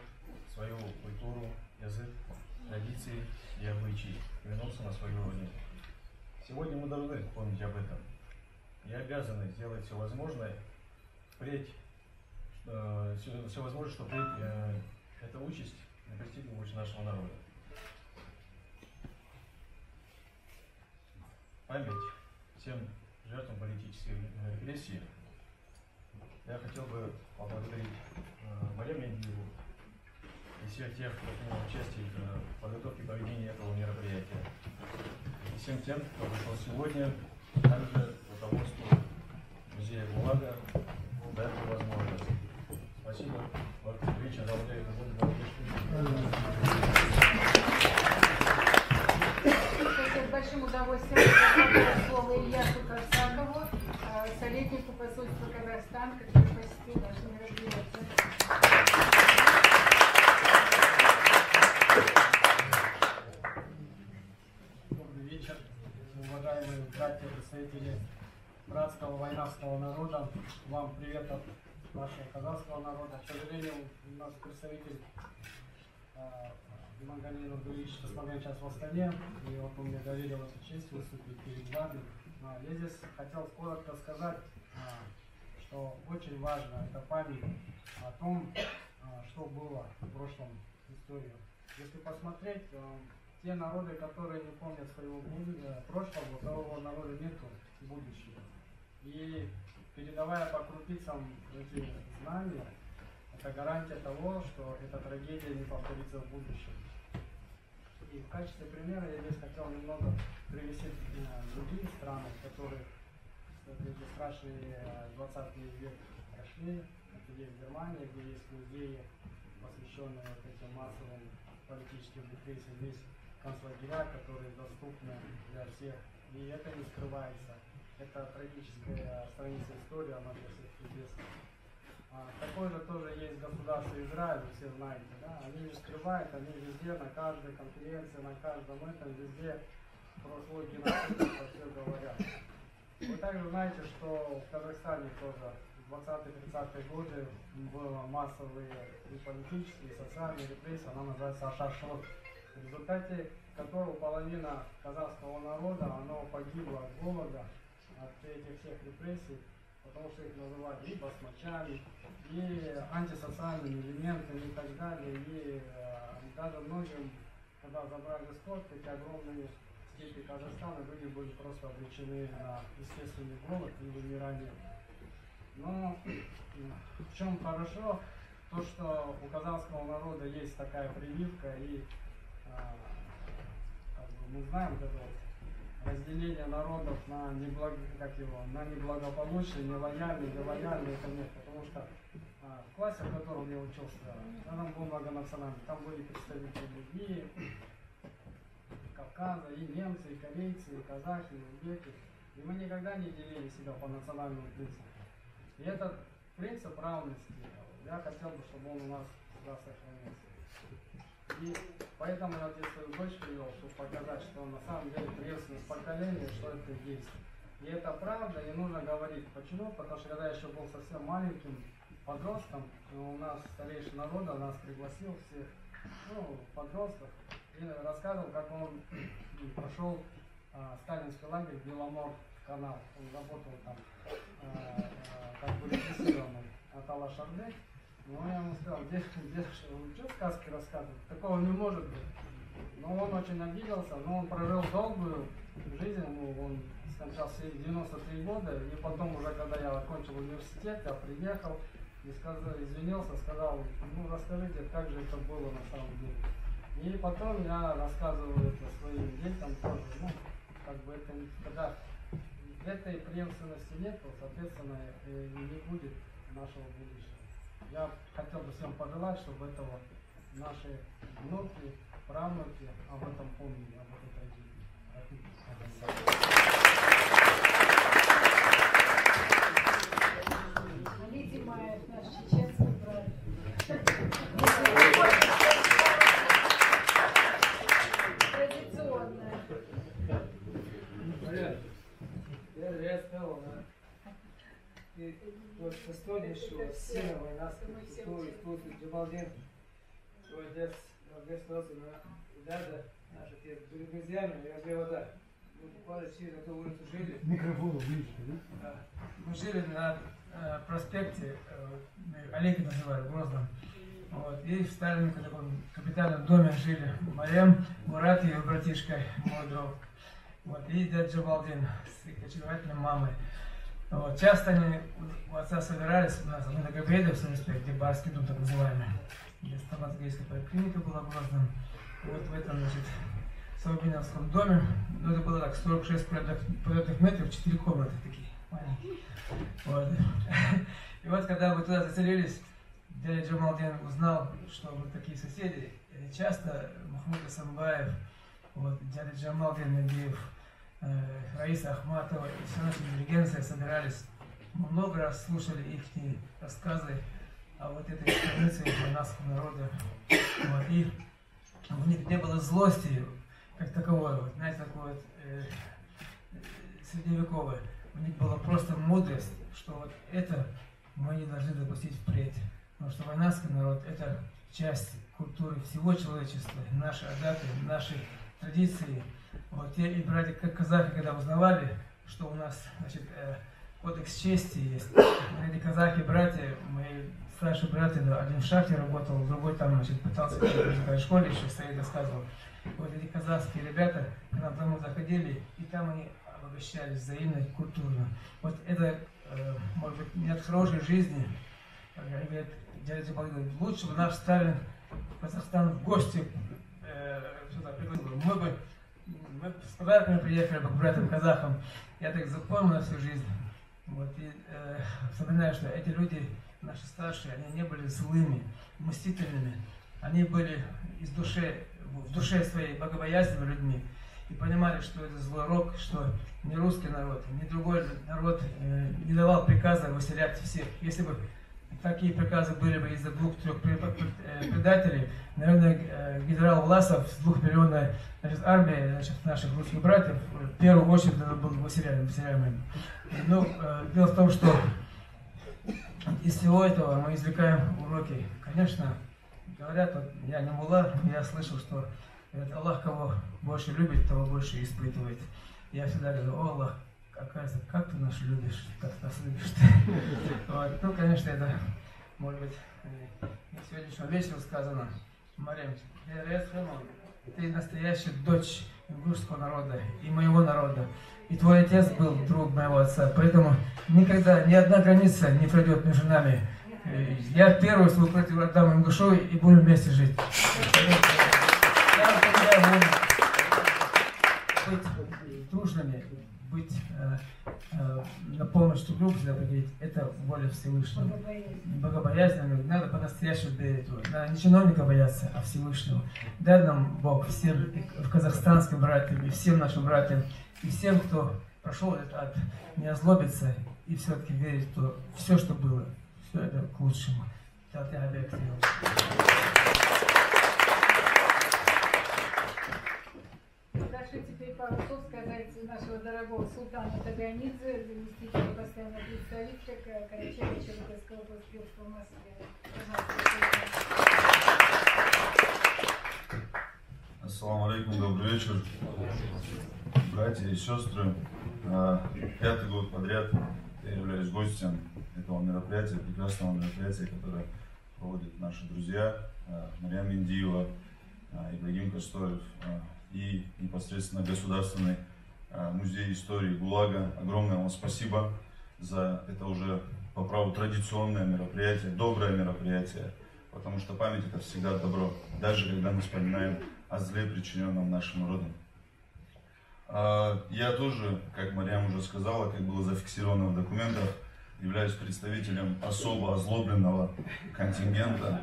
свою культуру, язык, традиции и обычаи, и вернулся на свою родину. Сегодня мы должны помнить об этом и обязаны сделать все возможное, все возможное, чтобы эта участь не постигла больше нашего народа. Память всем жертвам политической репрессии. Я хотел бы поблагодарить Марию Менделеву и всех тех, кто принял участие в подготовке и проведении этого мероприятия. И всем тем, кто пришел сегодня, также руководству музея ГУЛАГа за эту возможность. Спасибо. Вечер. С большим удовольствием предоставляю слово Ильясу Корсакову, советнику посольства Казахстана, который посетил наше мероприятие. Добрый вечер, уважаемые братья, представители братского войнавского народа. Вам привет от нашего казахского народа. К сожалению, у нас представитель Имангалиев Нургалиевич Тасмаган сейчас в Астане, и вот он мне доверил эту честь выступить перед вами. Я здесь хотел коротко сказать, что очень важно это память о том, что было в прошлом истории. Если посмотреть, те народы, которые не помнят своего прошлого, у того народа нету будущего. И передавая по крупицам эти знания, это гарантия того, что эта трагедия не повторится в будущем. И в качестве примера я здесь хотел немного привести другие страны, которые эти страшные 20 век прошли. Это есть Германия, где есть музеи, посвященные вот этим массовым политическим репрессиям, есть концлагеря, которые доступны для всех. И это не скрывается. Это трагическая страница истории, она для всех известна. Такое же тоже есть государство Израиль, вы все знаете, да? Они не скрывают, они везде, на каждой конференции, на каждом этом, везде про свой геноцид все говорят. Вы также знаете, что в Казахстане тоже в 20-30-е годы было массовые и политические, и социальные репрессии, она называется Ашаршот, в результате которого половина казахского народа, оно погибло от голода, от этих всех репрессий, потому что их называли и басмачами, и антисоциальными элементами и так далее. И даже многим, когда забрали скот, эти огромные степи Казахстана, люди были просто обречены на естественный голод и вымирание. Но в чем хорошо, то что у казахского народа есть такая прививка, и мы знаем это разделение народов на неблагополучие, нелояльные, нелояльные, это нет, потому что в классе, в котором я учился, там был многонациональный, там были представители и Кавказа, и немцы, и корейцы, и казахи, и узбеки, и мы никогда не делили себя по национальному принципу. И этот принцип равности, я хотел бы, чтобы он у нас всегда сохранился. И поэтому я здесь свою дочь привел, чтобы показать, что на самом деле преемственность поколения, что это есть. И это правда, не нужно говорить. Почему? Потому что когда я еще был совсем маленьким подростком, у нас старейший народа нас пригласил всех, подростков, и рассказывал, как он прошел сталинский лагерь Беломор канал. Он работал там как бы репрессированным от Алла-Шарды. Ну, я ему сказал, дедушка, что сказки рассказывать? Такого не может быть. Но он очень обиделся, но он прожил долгую жизнь, он скончался в 93 года, и потом уже, когда я окончил университет, я приехал и извинился, сказал, расскажите, как же это было на самом деле. И потом я рассказываю это своим детям тоже, это, когда этой преемственности нет, соответственно, не будет нашего будущего. Я хотел бы всем пожелать, чтобы этого наши внуки, правнуки об этом помнили, об этой трагедии. Видимо, наш чеченский брат. сегодняшнего сына войнарской культуры, искусства Джамалдин, свой отец остался на Дада, наши были друзьями, я говорю, вода. Мы буквально через эту улицу жили. Микрофон ближе, да? Мы жили на проспекте, Аллейка называли, в Грозном. Вот. И в старом таком капитальном доме жили Марем, Мурат и его братишка, мой друг. Вот. И дядя Джамалдин с их очаровательной мамой. Вот. Часто они у отца собирались у нас на Габриэле в Санспе, где барский дом так называемый, где стоматологическая поликлиника была в Грозном. Вот в этом, значит, Саубиновском доме, ну, это было так, 46 квадратных метров, 4 комнаты такие маленькие. Вот. И вот когда мы туда заселились, дядя Джамалдин узнал, что мы такие соседи. И часто Махмуд Асамбаев, вот, дядя Джамалдин Набиев, Раиса Ахматова и вся наша интеллигенция собирались. Мы много раз слушали их рассказы о вот этой странице войнарского народа. Вот. И у них не было злости как таковой, вот, знаете, такой вот, средневековой. У них была просто мудрость, что вот это мы не должны допустить впредь. Потому что войнарский народ – это часть культуры всего человечества, наши адаты, наши традиции. Вот те и братья, как казахи, когда узнавали, что у нас, значит, кодекс чести есть. Эти казахи-братья, мои старшие братья, один в шахте работал, другой там, значит, пытался в музыкальной школе, еще стоит, рассказывал. Вот эти казахские ребята к нам домой заходили, и там они обогащались взаимно и культурно. Вот это, может быть, не от хорошей жизни. Они говорят, дядя Джамалдин, лучше бы наш Сталин в Казахстан в гости сюда пригласил. Мы с подарками приехали к братьям казахам. Я так запомнил на всю жизнь. Вот, и вспоминаю, что эти люди, наши старшие, они не были злыми, мстительными. Они были в душе своей богобоязненными людьми. И понимали, что это злой рок, что ни русский народ, ни другой народ не давал приказа выселять всех. Если бы такие приказы были бы из-за 2-3 предателей, наверное, генерал Власов с 2-миллионной армией, значит, наших русских братьев в первую очередь был выселяемым. Но дело в том, что из всего этого мы извлекаем уроки. Конечно, говорят, вот, я не мулла, я слышал, что говорят, Аллах кого больше любит, того больше испытывает. Я всегда говорю, о Аллах, оказывается, как ты нас любишь, как ты нас любишь. Вот. Ну, конечно, это, может быть, на сегодняшнем вечере сказано. Марем, ты настоящая дочь ингушского народа и моего народа. И твой отец был друг моего отца. Поэтому никогда ни одна граница не пройдет между нами. Я первую свою против отдам ингушу и будем вместе жить. Я предлагаю быть дружными, быть на помощь друг другу, всегда говорить, это воля Всевышнего. Богобоязненно, надо по-настоящему верить. Надо не чиновника бояться, а Всевышнего. Дай нам Бог всем казахстанским братьям, и всем нашим братьям, и всем, кто прошел этот ад, не озлобиться и все-таки верить, что все, что было, все это к лучшему. Прошу теперь пару слов сказать нашего дорогого султана Таганидзе, заместителя постоянного представителя Карачаево-Черкесского государства в Москве. Ассаламу алейкум, добрый вечер, братья и сестры. 5-й год подряд я являюсь гостем этого мероприятия, прекрасного мероприятия, которое проводят наши друзья Марьям Индиева, Ибрагим Кастоев и непосредственно Государственный музей истории ГУЛАГа. Огромное вам спасибо за это уже по праву традиционное мероприятие, доброе мероприятие, потому что память это всегда добро, даже когда мы вспоминаем о зле, причиненном нашим родом. Я тоже, как Марьям уже сказала, как было зафиксировано в документах, являюсь представителем особо озлобленного контингента.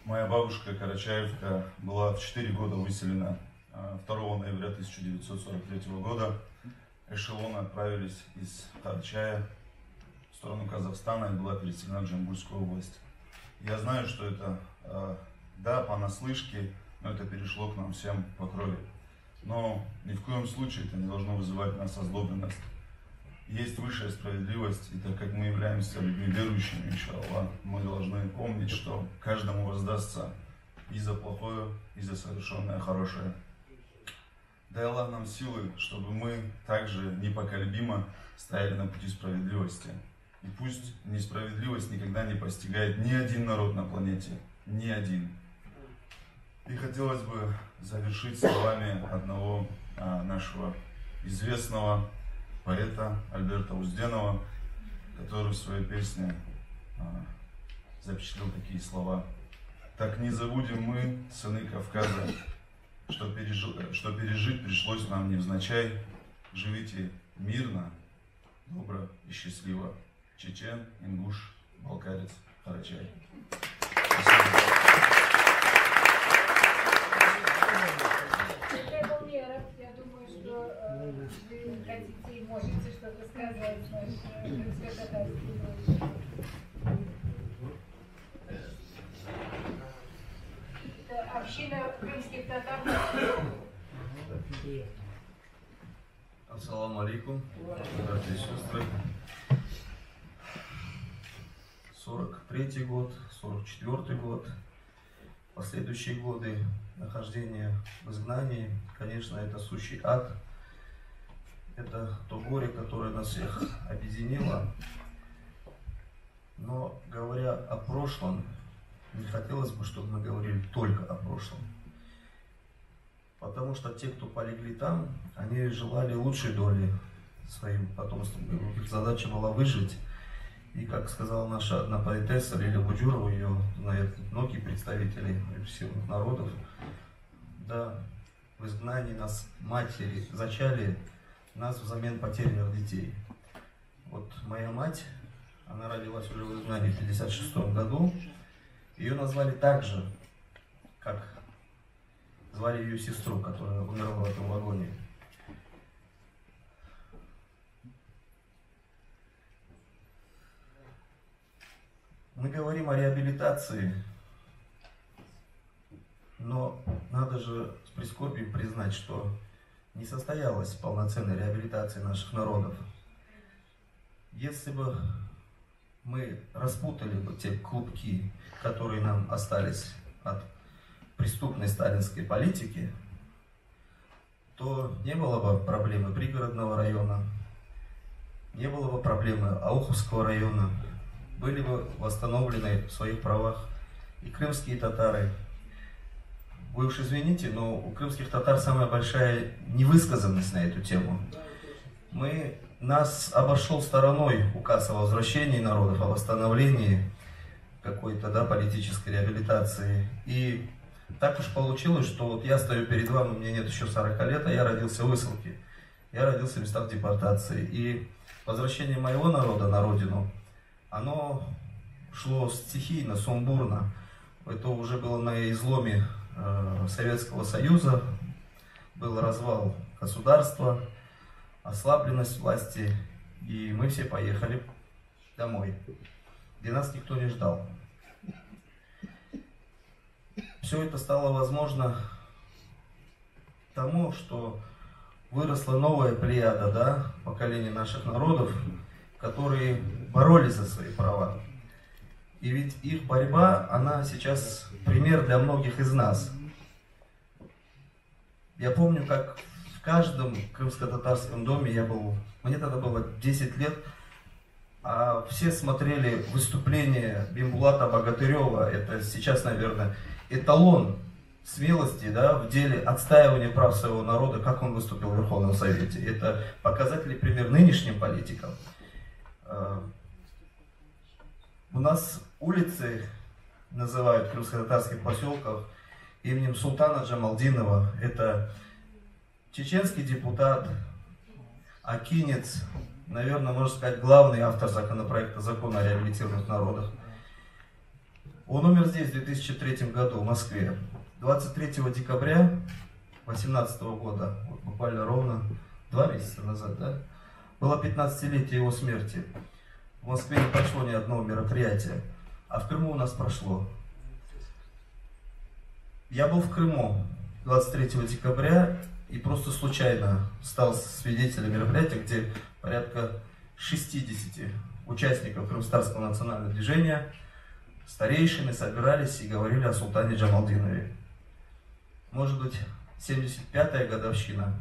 Моя бабушка Карачаевка была в 4 года выселена 2 ноября 1943 года. Эшелоны отправились из Карачая в сторону Казахстана и была переселена в Джамбульскую область. Я знаю, что это, да, понаслышке, но это перешло к нам всем по крови. Но ни в коем случае это не должно вызывать нас озлобленность. есть высшая справедливость, и так как мы являемся людьми верующими, иншаллах, мы должны помнить, что каждому воздастся и за плохое, и за совершенное хорошее. Дай Аллах нам силы, чтобы мы также непоколебимо стояли на пути справедливости. И пусть несправедливость никогда не постигает ни один народ на планете, ни один. И хотелось бы завершить словами одного нашего известного поэта Альберта Узденова, который в своей песне запечатлел такие слова. «Так не забудем мы, сыны Кавказа, что пережить пришлось нам невзначай. Живите мирно, добро и счастливо. Чечен, ингуш, балкарец, карачай». Я думаю, что вы хотите и можете что-то сказать нашей крымско-татарской группе. Это община крымских татар. Ассаламу алейкум, братья и сестры. 43-й год, 44-й год, последующие годы нахождения в изгнании, конечно, это сущий ад. Это то горе, которое нас всех объединило. Но говоря о прошлом, не хотелось бы, чтобы мы говорили только о прошлом. Потому что те, кто полегли там, они желали лучшей доли своим потомствам. Их задача была выжить. И, как сказала наша одна поэтесса Лиля Буджурова, ее знают многие представители репрессивных народов, да, в изгнании нас матери зачали нас взамен потерянных детей. Вот моя мать, она родилась уже в изгнании в 1956 году. Ее назвали так же, как звали ее сестру, которая умерла в этом вагоне. Мы говорим о реабилитации, но надо же с прискорбием признать, что не состоялась полноценная реабилитация наших народов. Если бы мы распутали бы те клубки, которые нам остались от преступной сталинской политики, то не было бы проблемы пригородного района, не было бы проблемы Ауховского района, были бы восстановлены в своих правах и крымские татары. Вы уж извините, но у крымских татар самая большая невысказанность на эту тему. Нас обошел стороной указ о возвращении народов, о восстановлении какой-то, да, политической реабилитации. И так уж получилось, что вот я стою перед вами, мне нет еще 40 лет, а я родился в высылке. Я родился в местах депортации. И возвращение моего народа на родину, оно шло стихийно, сумбурно. Это уже было на изломе Советского Союза, был развал государства, ослабленность власти, и мы все поехали домой, где нас никто не ждал. Все это стало возможно тому, что выросла новая плеяда, да, поколение наших народов, которые боролись за свои права. И ведь их борьба, она сейчас пример для многих из нас. Я помню, как в каждом крымско-татарском доме мне тогда было 10 лет, а все смотрели выступление Бимбулата Богатырева. Это сейчас, наверное, эталон смелости, да, в деле отстаивания прав своего народа, как он выступил в Верховном Совете. Это показательный пример нынешним политикам. У нас улицы называют в крымско-татарских поселках именем Султана Джамалдинова. Это чеченский депутат, акинец, наверное, можно сказать, главный автор законопроекта закона о реабилитированных народах. Он умер здесь в 2003 году в Москве. 23 декабря 2018 года, вот буквально ровно 2 месяца назад, да, было 15-летие его смерти. В Москве не прошло ни одного мероприятия, а в Крыму у нас прошло. Я был в Крыму 23 декабря и просто случайно стал свидетелем мероприятия, где порядка 60 участников Крымстарского национального движения старейшины собирались и говорили о султане Джамалдинове. Может быть, 75-я годовщина,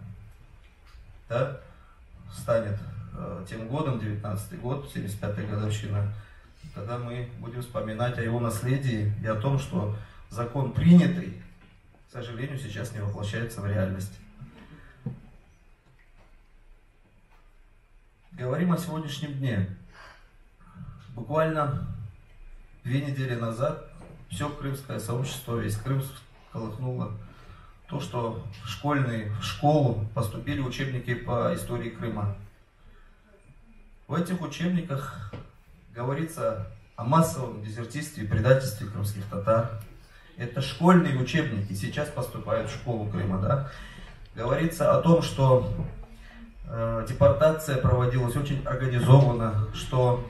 да, станет тем годом, 19-й год, 75-я годовщина, тогда мы будем вспоминать о его наследии и о том, что закон принятый, к сожалению, сейчас не воплощается в реальность. Говорим о сегодняшнем дне. Буквально 2 недели назад все крымское сообщество, весь Крым колыхнуло то, что в школу поступили учебники по истории Крыма. В этих учебниках говорится о массовом дезертирстве и предательстве крымских татар. Это школьные учебники, сейчас поступают в школу Крыма, да. Говорится о том, что депортация проводилась очень организованно, что,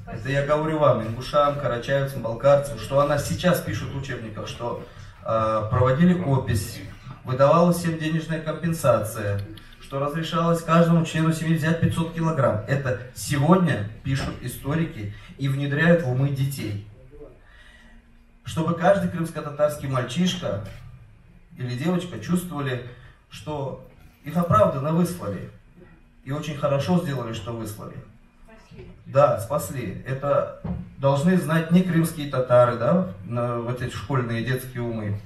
это я говорю вам, ингушам, карачаевцам, балкарцам, что она сейчас пишет в учебниках, что проводили опись, выдавалась всем денежная компенсация, что разрешалось каждому члену семьи взять 500 килограмм. Это сегодня пишут историки и внедряют в умы детей. Чтобы каждый крымско-татарский мальчишка или девочка чувствовали, что их оправданно выслали. И очень хорошо сделали, что выслали. Да, спасли. Это должны знать не крымские татары, да, вот эти школьные детские умы.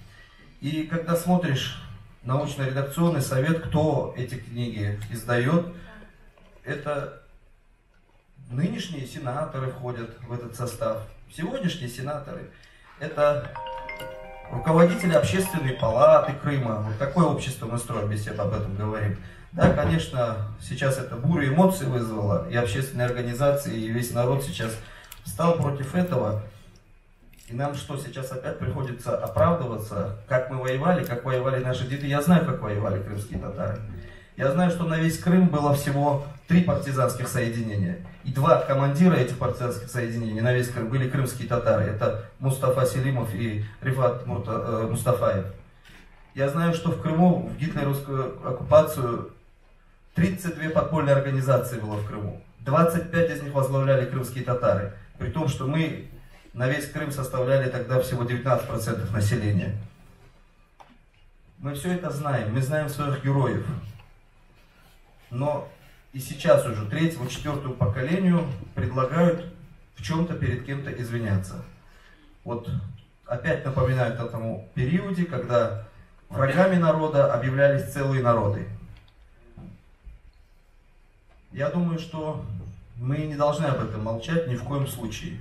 И когда смотришь научно-редакционный совет, кто эти книги издает, это нынешние сенаторы входят в этот состав. Сегодняшние сенаторы — это руководители общественной палаты Крыма. Вот какое общество мы строим, если об этом говорим. Да, конечно, сейчас это бурю эмоций вызвало, и общественные организации, и весь народ сейчас встал против этого. И нам что, сейчас опять приходится оправдываться, как мы воевали, как воевали наши деды. Я знаю, как воевали крымские татары. Я знаю, что на весь Крым было всего 3 партизанских соединения. И 2 командира этих партизанских соединений на весь Крым были крымские татары. Это Мустафа Селимов и Рифат Мустафаев. Я знаю, что в Крыму в гитлеровскую оккупацию 32 подпольные организации было в Крыму. 25 из них возглавляли крымские татары. При том, что мы на весь Крым составляли тогда всего 19% населения. Мы все это знаем, мы знаем своих героев. Но и сейчас уже 3-му, 4-му поколению предлагают в чем-то перед кем-то извиняться. Вот опять напоминают о тому периоде, когда врагами народа объявлялись целые народы. Я думаю, что мы не должны об этом молчать ни в коем случае.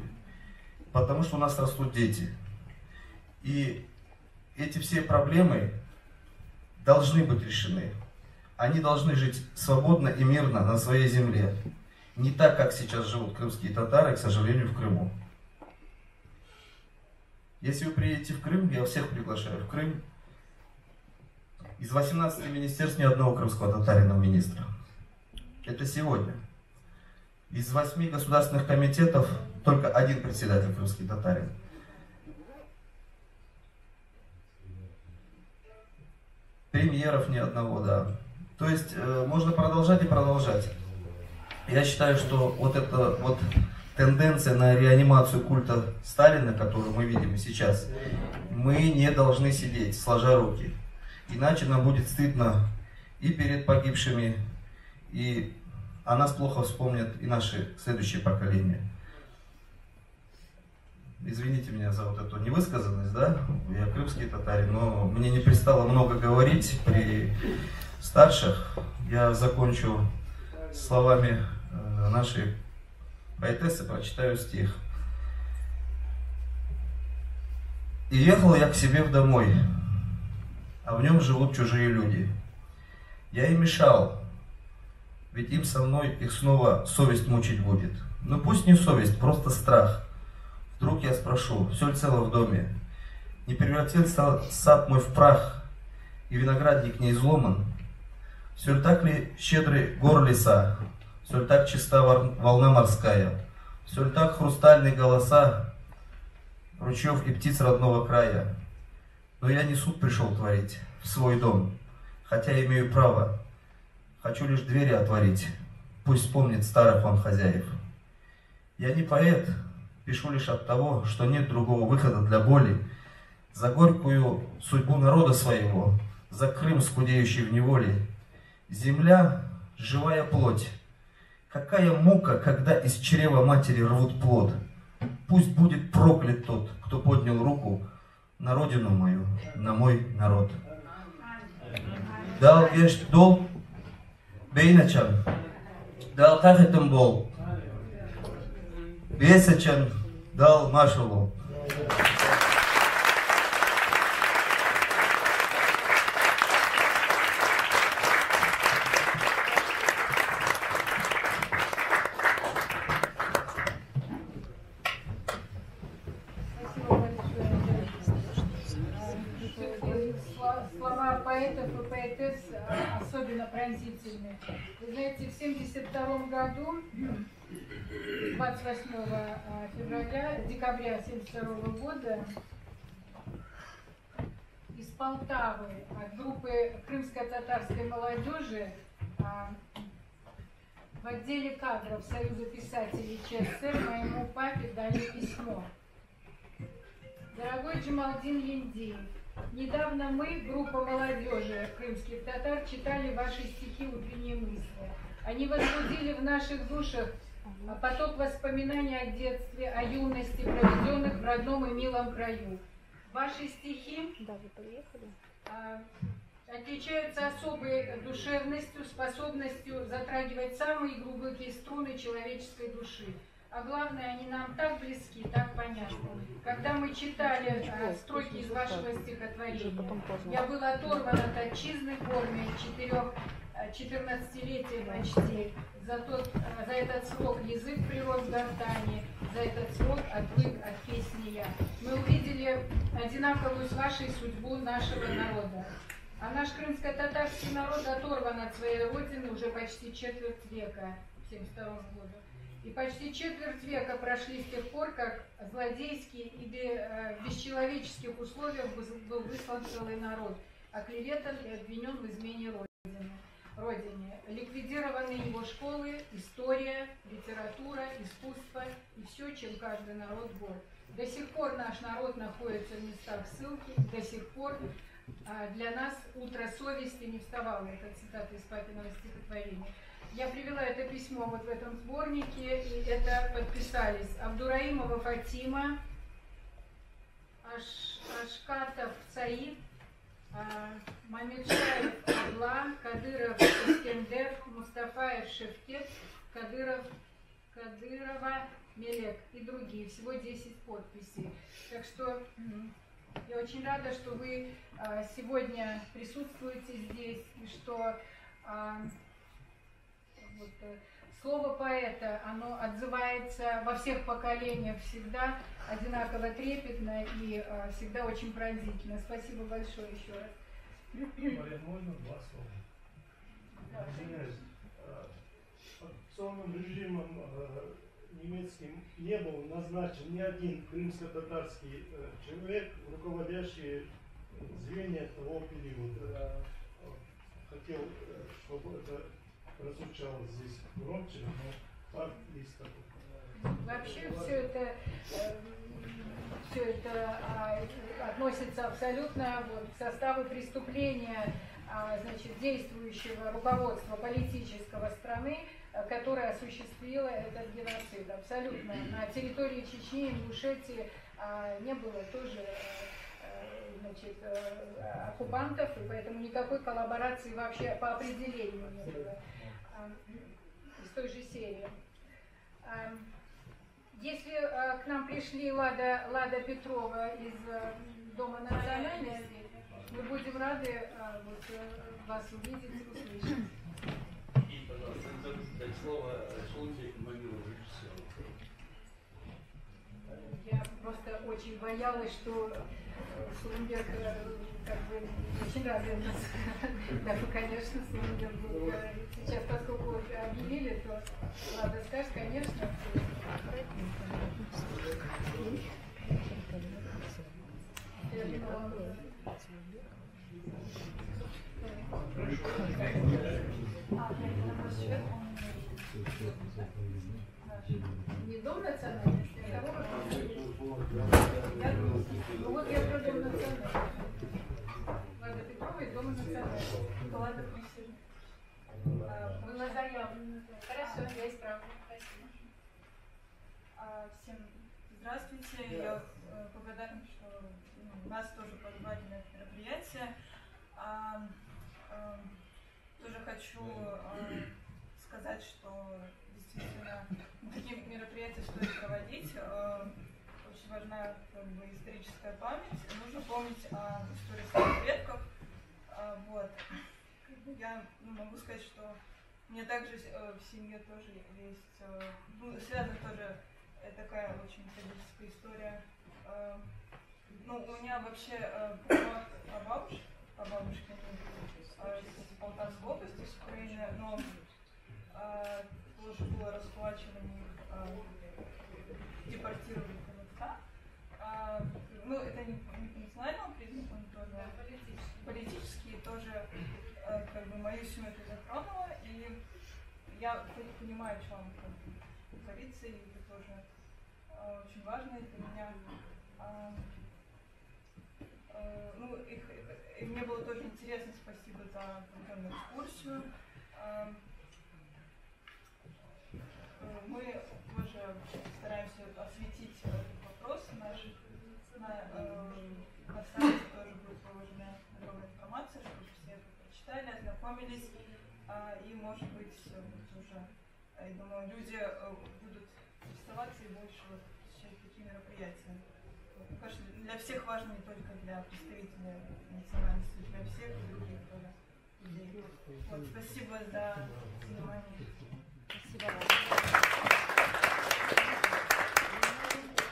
Потому что у нас растут дети. И эти все проблемы должны быть решены. Они должны жить свободно и мирно на своей земле. Не так, как сейчас живут крымские татары, к сожалению, в Крыму. Если вы приедете в Крым, я всех приглашаю в Крым. Из 18 министерств ни одного крымского татарина министра. Это сегодня. Из 8 государственных комитетов только 1 председатель крымский татарин. Премьеров ни одного, да. То есть можно продолжать и продолжать. Я считаю, что вот эта вот тенденция на реанимацию культа Сталина, которую мы видим сейчас, мы не должны сидеть, сложа руки. Иначе нам будет стыдно и перед погибшими, и о нас плохо вспомнят и наши следующие поколения. Извините меня за вот эту невысказанность, да, я крымский татарин, но мне не пристало много говорить при старших. Я закончу словами нашей поэтессы, прочитаю стих. «И ехал я к себе в домой, а в нем живут чужие люди. Я им мешал, ведь им со мной их снова совесть мучить будет. Но пусть не совесть, просто страх. Вдруг я спрошу, все ли цело в доме? Не превратился сад мой в прах, и виноградник не изломан? Все ли так ли щедры гор леса? Все ли так чиста волна морская? Все ли так хрустальные голоса ручьев и птиц родного края? Но я не суд пришел творить в свой дом, хотя имею право. Хочу лишь двери отворить, пусть помнит старых он хозяев. Я не поэт, пишу лишь от того, что нет другого выхода для боли, за горькую судьбу народа своего, за Крым, скудеющий в неволе. Земля — живая плоть. Какая мука, когда из чрева матери рвут плод. Пусть будет проклят тот, кто поднял руку на родину мою, на мой народ. Дал геш дол, бейначан, дал тахетам бол, бесачан, дал машулу. Слова поэтов и поэтесс особенно пронзительны. Вы знаете, в 1972 году, 28 декабря 1972 года, из Полтавы от группы крымско-татарской молодежи в отделе кадров Союза писателей ЧССР моему папе дали письмо. Дорогой Джамалдин Яндиев, недавно мы, группа молодежи крымских татар, читали ваши стихи «Утренние мысли». Они возбудили в наших душах поток воспоминаний о детстве, о юности, проведенных в родном и милом краю. Ваши стихи отличаются особой душевностью, способностью затрагивать самые глубокие струны человеческой души. А главное, они нам так близки, так понятны. Когда мы читали строки из вашего стихотворения, я был оторван от отчизны в форме 14-летия почти. За этот срок язык прирос в гортани, за этот срок отвык от песни я. Мы увидели одинаковую с вашей судьбу нашего народа. А наш крымско-татарский народ оторван от своей родины уже почти четверть века, 1972 года. И почти четверть века прошли с тех пор, как злодейски и в бесчеловеческих условиях был выслан целый народ, оклеветан и обвинен в измене Родине. Ликвидированы его школы, история, литература, искусство и все, чем каждый народ горд. До сих пор наш народ находится в местах ссылки, до сих пор для нас утро совести не вставало. Это цитата из папиного стихотворения. Я привела это письмо вот в этом сборнике, и это подписались Абдураимова Фатима, Ашкатов Саид, Мамедшаев Абла, Кадыров Искендер, Мустафаев Шевкет, Кадырова Мелек и другие. Всего 10 подписей. Так что я очень рада, что вы сегодня присутствуете здесь, и что слово поэта, оно отзывается во всех поколениях всегда одинаково трепетно и всегда очень пронзительно. Спасибо большое еще раз. Можно два слова? Извиняюсь. Оккупационным режимом немецким не был назначен ни один крымско-татарский человек, руководящий звенья того периода. Хотел, чтобы это прозвучало здесь громче, но факт есть такой. Вообще все это относится абсолютно к составу преступления, значит, действующего руководства политического страны, которое осуществило этот геноцид. Абсолютно. На территории Чечни и Ингушетии не было тоже, значит, оккупантов, и поэтому никакой коллаборации вообще по определению не было из той же серии. Если к нам пришли Лада Петрова из Дома национальности, мы будем рады вас увидеть и услышать. И, пожалуйста, дать слово Шелунке Магилу режиссеру. Я просто очень боялась, что Шелунберг как бы очень рада нас. Да, ну, конечно, Шелунберг будет говорить. Сейчас, поскольку объявили, то Лада скажет, конечно. Не Дом национальности, а кого? Ну вот я про Дом национальности. Влада Петрова из Дома национальности. Влада Петрова. Была заявлена. Хорошо, я исправлю. Спасибо. Всем здравствуйте. Я благодарна, что нас тоже позвали на это мероприятие. Тоже хочу сказать, что действительно такие мероприятия стоит проводить. Очень важна историческая память. Нужно помнить о истории своих предков. Вот. Я могу сказать, что у меня также в семье тоже есть, связана тоже такая очень трагическая история. У меня вообще по бабушке из Полтавской области, с Украины, но тоже было расплачивание, депортировали в Казахстан. Это не по национальному признаку, но тоже политически тоже мою семью это затронуло, и я понимаю, о чем говорится, и это тоже очень важно для меня. И мне было тоже интересно, спасибо за проведенную экскурсию. Мы тоже стараемся осветить этот вопрос. На сайте тоже будет положена подробная информация, чтобы все это прочитали, ознакомились. И, может быть, уже, я думаю, люди будут интересоваться и больше посещать такие мероприятия. Мне кажется, для всех важно, не только для представителей национальности, для всех других тоже людей. Вот, спасибо за внимание. Спасибо вам.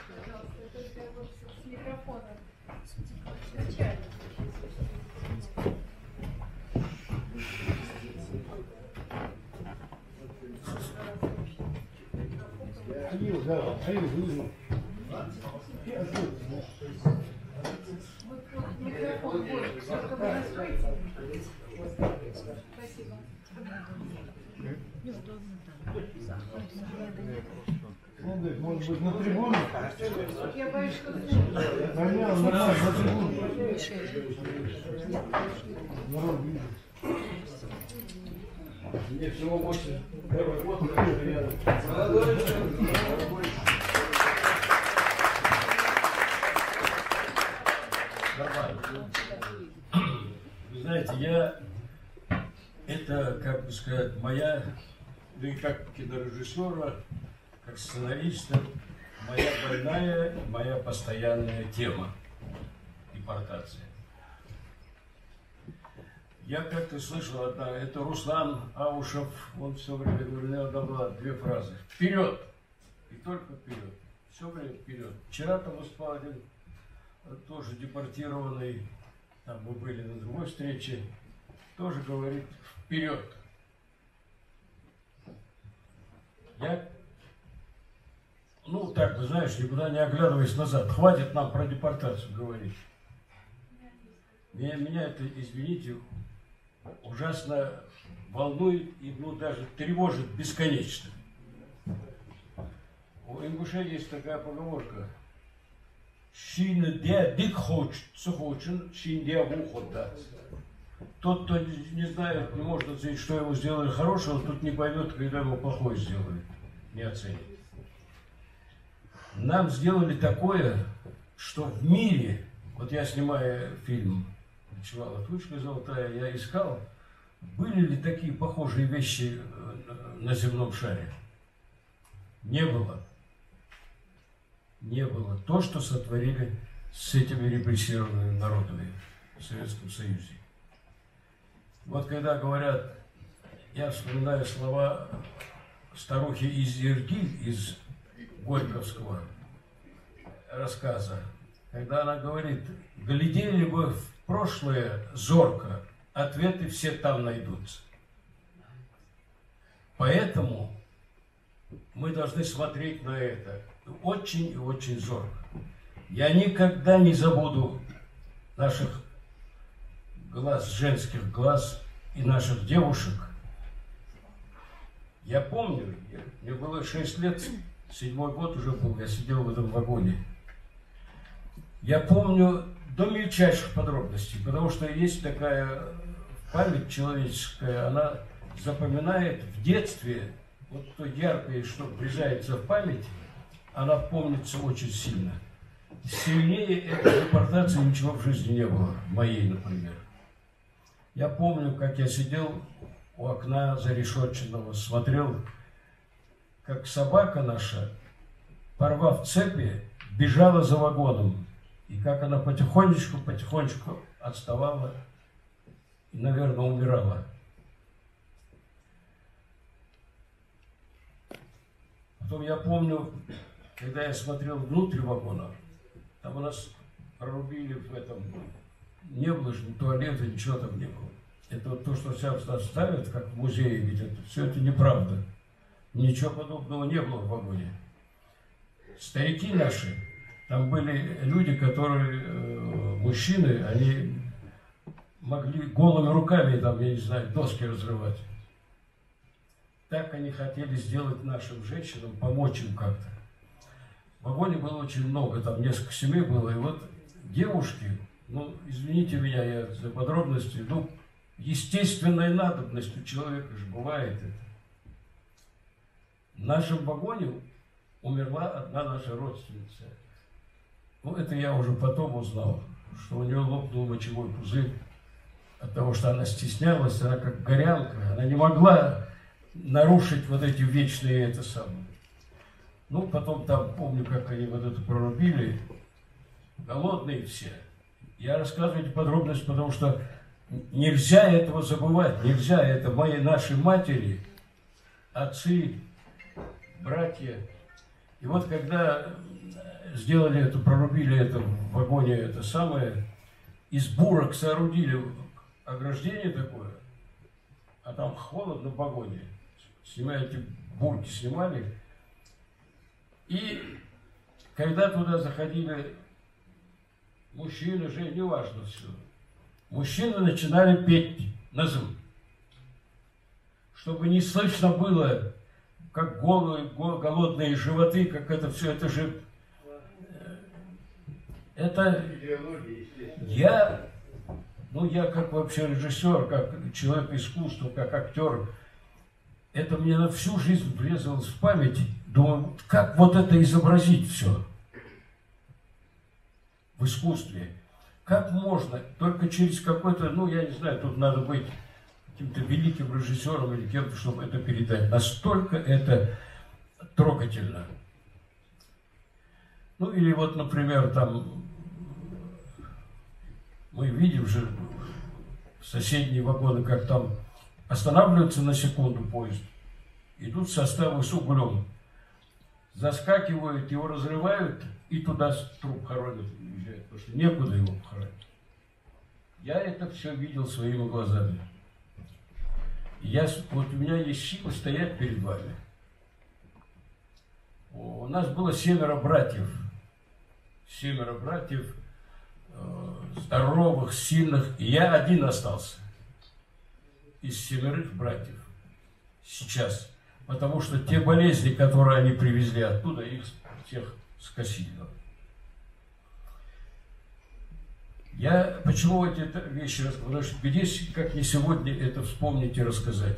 Пожалуйста, только вот с микрофоном. Включали. Микрофон, только вы настроите. Спасибо. Может быть, на трибуну? Я боюсь, что Нормально, на трибуну. Народ видит. Мне всего больше первый год, Вы знаете, это, как бы сказать, моя, да и как кинорежиссера, как сценариста, моя больная, моя постоянная тема – депортация. Я как-то слышал, это Руслан Аушев, он все время говорил, давал две фразы. Вперед! И только вперед. Все время вперед. Вчера там выступал один тоже депортированный, там мы были на другой встрече, тоже говорит вперед. Я, так бы, знаешь, никуда не оглядываясь назад, хватит нам про депортацию говорить. Меня это, извините, ужасно волнует и даже тревожит бесконечно. У ингушей есть такая поговорка. Тот, кто не знает, не может оценить, что ему сделали хорошего, тот не поймет, когда ему плохое сделали, не оценит. Нам сделали такое, что в мире, вот я снимаю фильм «Ночевала тучка золотая», я искал, были ли такие похожие вещи на земном шаре. Не было. Не было. То, что сотворили с этими репрессированными народами в Советском Союзе. Вот когда говорят, я вспоминаю слова старухи из Иргиль, из Горьковского рассказа, когда она говорит, глядели бы в прошлое зорко, ответы все там найдутся. Поэтому мы должны смотреть на это очень и очень зорко. Я никогда не забуду наших глаз, женских глаз и наших девушек. Я помню, мне было 6 лет, 7-й год уже был, я сидел в этом вагоне. Я помню до мельчайших подробностей, потому что есть такая память человеческая, она запоминает в детстве, вот то яркое, что врезается в память, она помнится очень сильно. Сильнее этой депортации ничего в жизни не было, моей, например. Я помню, как я сидел у окна зарешетченного, смотрел, как собака наша, порвав цепи, бежала за вагоном. И как она потихонечку отставала и, наверное, умирала. Потом я помню, когда я смотрел внутрь вагона, там у нас прорубили в этом, не было же ни туалета, ничего там не было. Это вот то, что сейчас ставят, как в музее, ведь это, все это неправда. Ничего подобного не было в вагоне. Старики наши, там были люди, которые, мужчины, они могли голыми руками, там, я не знаю, доски разрывать. Так они хотели сделать нашим женщинам, помочь им как-то. В вагоне было очень много, там несколько семей было, и вот девушки, ну, извините меня я за подробности, ну, естественная надобность у человека же бывает это. В нашем вагоне умерла одна наша родственница. Ну, это я уже потом узнал, что у нее лопнул мочевой пузырь от того, что она стеснялась, она как горянка, она не могла нарушить вот эти вечные это самое. Ну, потом там, помню, как они вот это прорубили, голодные все. Я рассказываю эти подробности, потому что нельзя этого забывать, нельзя, это наши матери, отцы, братья. И вот когда сделали это, прорубили это в вагоне, это самое, из бурок соорудили ограждение такое, а там холодно в вагоне, эти бурки снимали, и когда туда заходили мужчины, женщины, неважно все, мужчины начинали петь на звук, чтобы не слышно было, как голодные животы, как это все, это же... Это я как вообще режиссер, как человек искусства, как актер, это мне на всю жизнь врезалось в память. Думаю, как вот это изобразить все в искусстве? Как можно? Только через какой-то, ну, я не знаю, тут надо быть каким-то великим режиссером или кем-то, чтобы это передать. Настолько это трогательно. Ну, или вот, например, там, мы видим же соседние вагоны, как там останавливаются на секунду поезд, идут составы с углем, заскакивают, его разрывают и туда труп хоронят, уезжают, потому что некуда его похоронить. Я это все видел своими глазами. Вот у меня есть сила стоять перед вами. У нас было 7 братьев. 7 братьев, здоровых, сильных, и я один остался из 7 братьев сейчас, потому что те болезни, которые они привезли оттуда, их всех скосили. Я почему эти вещи рассказываю? Потому что где, как не сегодня, это вспомнить и рассказать.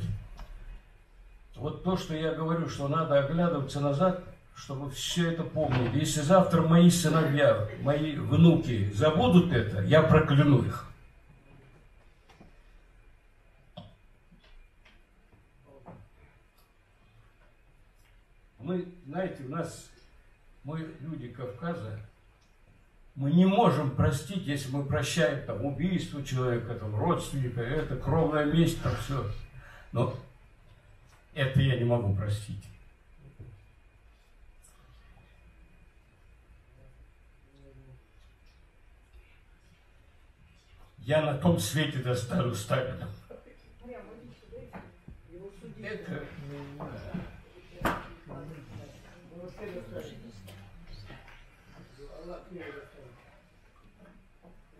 Вот то, что я говорю, что надо оглядываться назад, чтобы все это помнили. Если завтра мои сыновья, мои внуки забудут это, я прокляну их. Мы, знаете, мы люди Кавказа, мы не можем простить, если мы прощаем там убийство человека, там, родственника, это кровная месть, там все. Но это я не могу простить. Я на том свете достану Сталина. Это...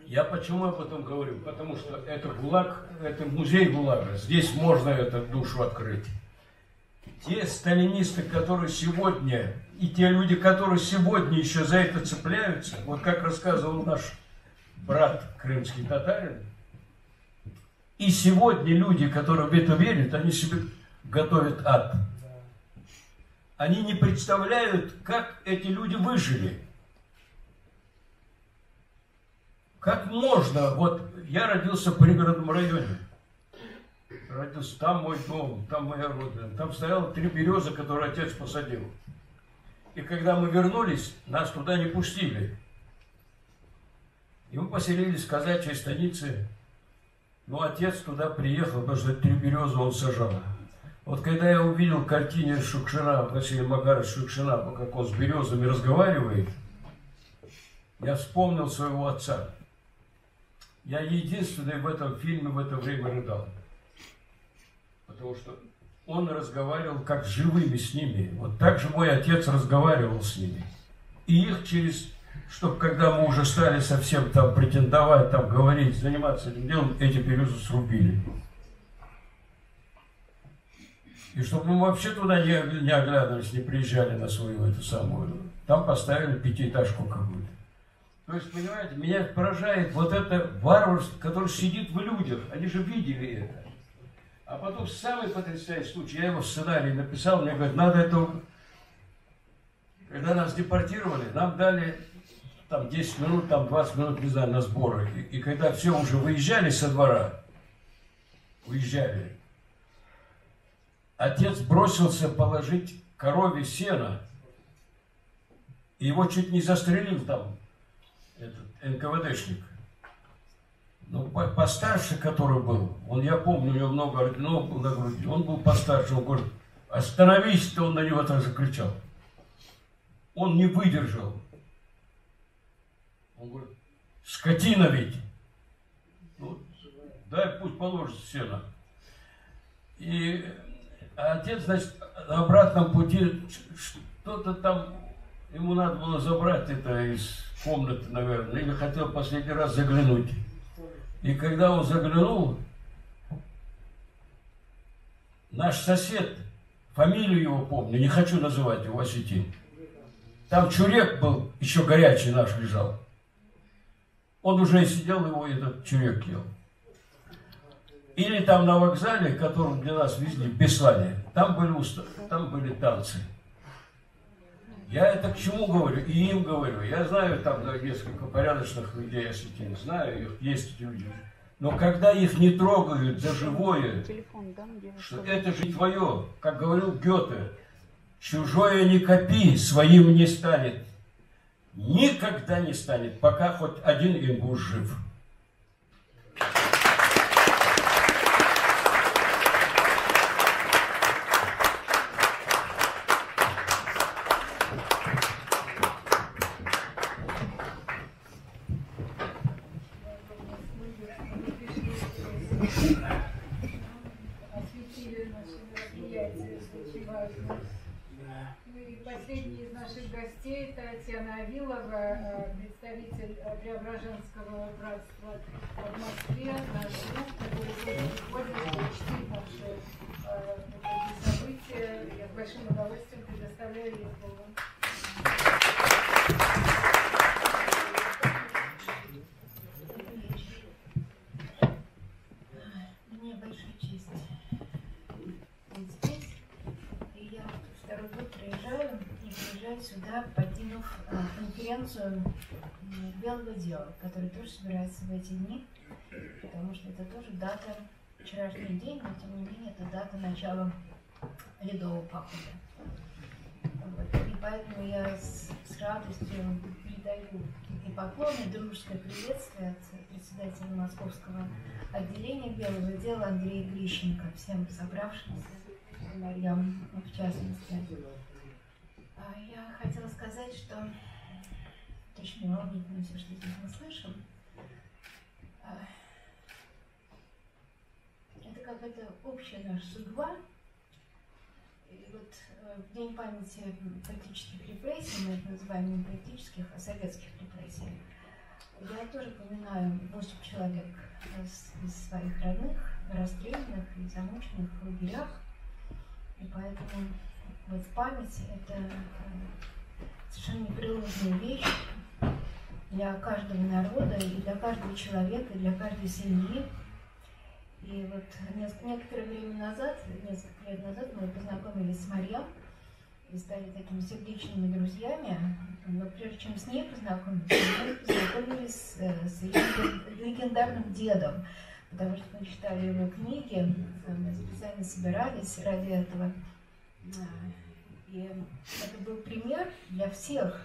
Я почему об этом говорю? Потому что это ГУЛАГ, это музей ГУЛАГа. Здесь можно эту душу открыть. те сталинисты, которые сегодня, и те люди, которые сегодня еще за это цепляются, вот как рассказывал наш брат крымский татарин, и сегодня люди, которые в это верят, они себе готовят ад. Они не представляют, как эти люди выжили. Как можно, вот я родился в пригородном районе. Родился, там мой дом, там моя родина. Там стояло 3 березы, которые отец посадил. И когда мы вернулись, нас туда не пустили. И мы поселились в казачьей станице. Но отец туда приехал, потому что 3 березы он сажал. Вот когда я увидел картине Шукшина, Василия Макаровича Шукшина, как он с березами разговаривает, я вспомнил своего отца. Я единственный в этом фильме в это время рыдал. Потому что он разговаривал как с живыми с ними. Вот так же мой отец разговаривал с ними. И их через... Чтобы когда мы уже стали совсем там претендовать, там говорить, заниматься этим делом, эти березы срубили. И чтобы мы вообще туда не оглядывались, не приезжали на свою эту самую... Там поставили 5-этажку какую-то. То есть, понимаете, меня поражает вот это варварство, которое сидит в людях. Они же видели это. А потом самый потрясающий случай, я его в сценарии написал, мне говорят, надо это... Когда нас депортировали, нам дали там 10 минут, там 20 минут, не знаю, на сборы. И когда все уже выезжали со двора, уезжали, отец бросился положить корове сено, и его чуть не застрелил там этот НКВДшник. Ну, постарше, который был, он, я помню, у него много орденов было на груди, он был постарше, он говорит, остановись, то он на него так закричал. Он не выдержал. Он говорит, скотина ведь. Ну, дай пусть положит сено. И отец, значит, на обратном пути что-то там, ему надо было забрать это из комнаты, наверное, или хотел последний раз заглянуть. И когда он заглянул, наш сосед, фамилию его помню, не хочу называть его, Осетин. Там чурек был, еще горячий наш лежал. Он уже сидел, его этот чурек ел. Или там на вокзале, которым для нас везли, в Беслане, там были танцы. Я это к чему говорю? И им говорю. Я знаю там несколько порядочных людей, осетин, знаю, их есть люди. Но когда их не трогают за живое, что это же твое, как говорил Гёте, чужое не копи, своим не станет. Никогда не станет, пока хоть один ингуш жив. Осветили наши мероприятия, очень важно. Ну и последний из наших гостей Татьяна Авилова, представитель Преображенского братства в Москве, наш друг, который сегодня чтит наши события. Я с большим удовольствием предоставляю ей слово. Мне большая честь быть здесь. И я второй год приезжаю сюда, покинув конференцию Белого дела, который тоже собирается в эти дни, потому что это тоже дата, вчерашний день, но тем не менее это дата начала ледового похода. Вот. И поэтому я с радостью передаю и поклоны, дружеское приветствие от председателя Московского отделения Белого дела Андрея Грищенко, всем собравшимся, Марьям в частности. Я хотела сказать, что точно волнительно все, что здесь мы слышим. Это какая-то общая наша судьба. И вот в День памяти политических репрессий, мы это называем не политических, а советских репрессий, я тоже поминаю 8 человек из своих родных, расстрелянных и замученных в лагерях. И поэтому вот память – это совершенно непреложная вещь для каждого народа, и для каждого человека, и для каждой семьи. И вот некоторое время назад, несколько лет назад, мы познакомились с Марьям и стали такими сердечными друзьями. Но прежде чем с ней познакомиться, мы познакомились с ее легендарным дедом, потому что мы читали его книги, мы специально собирались ради этого. И это был пример для всех,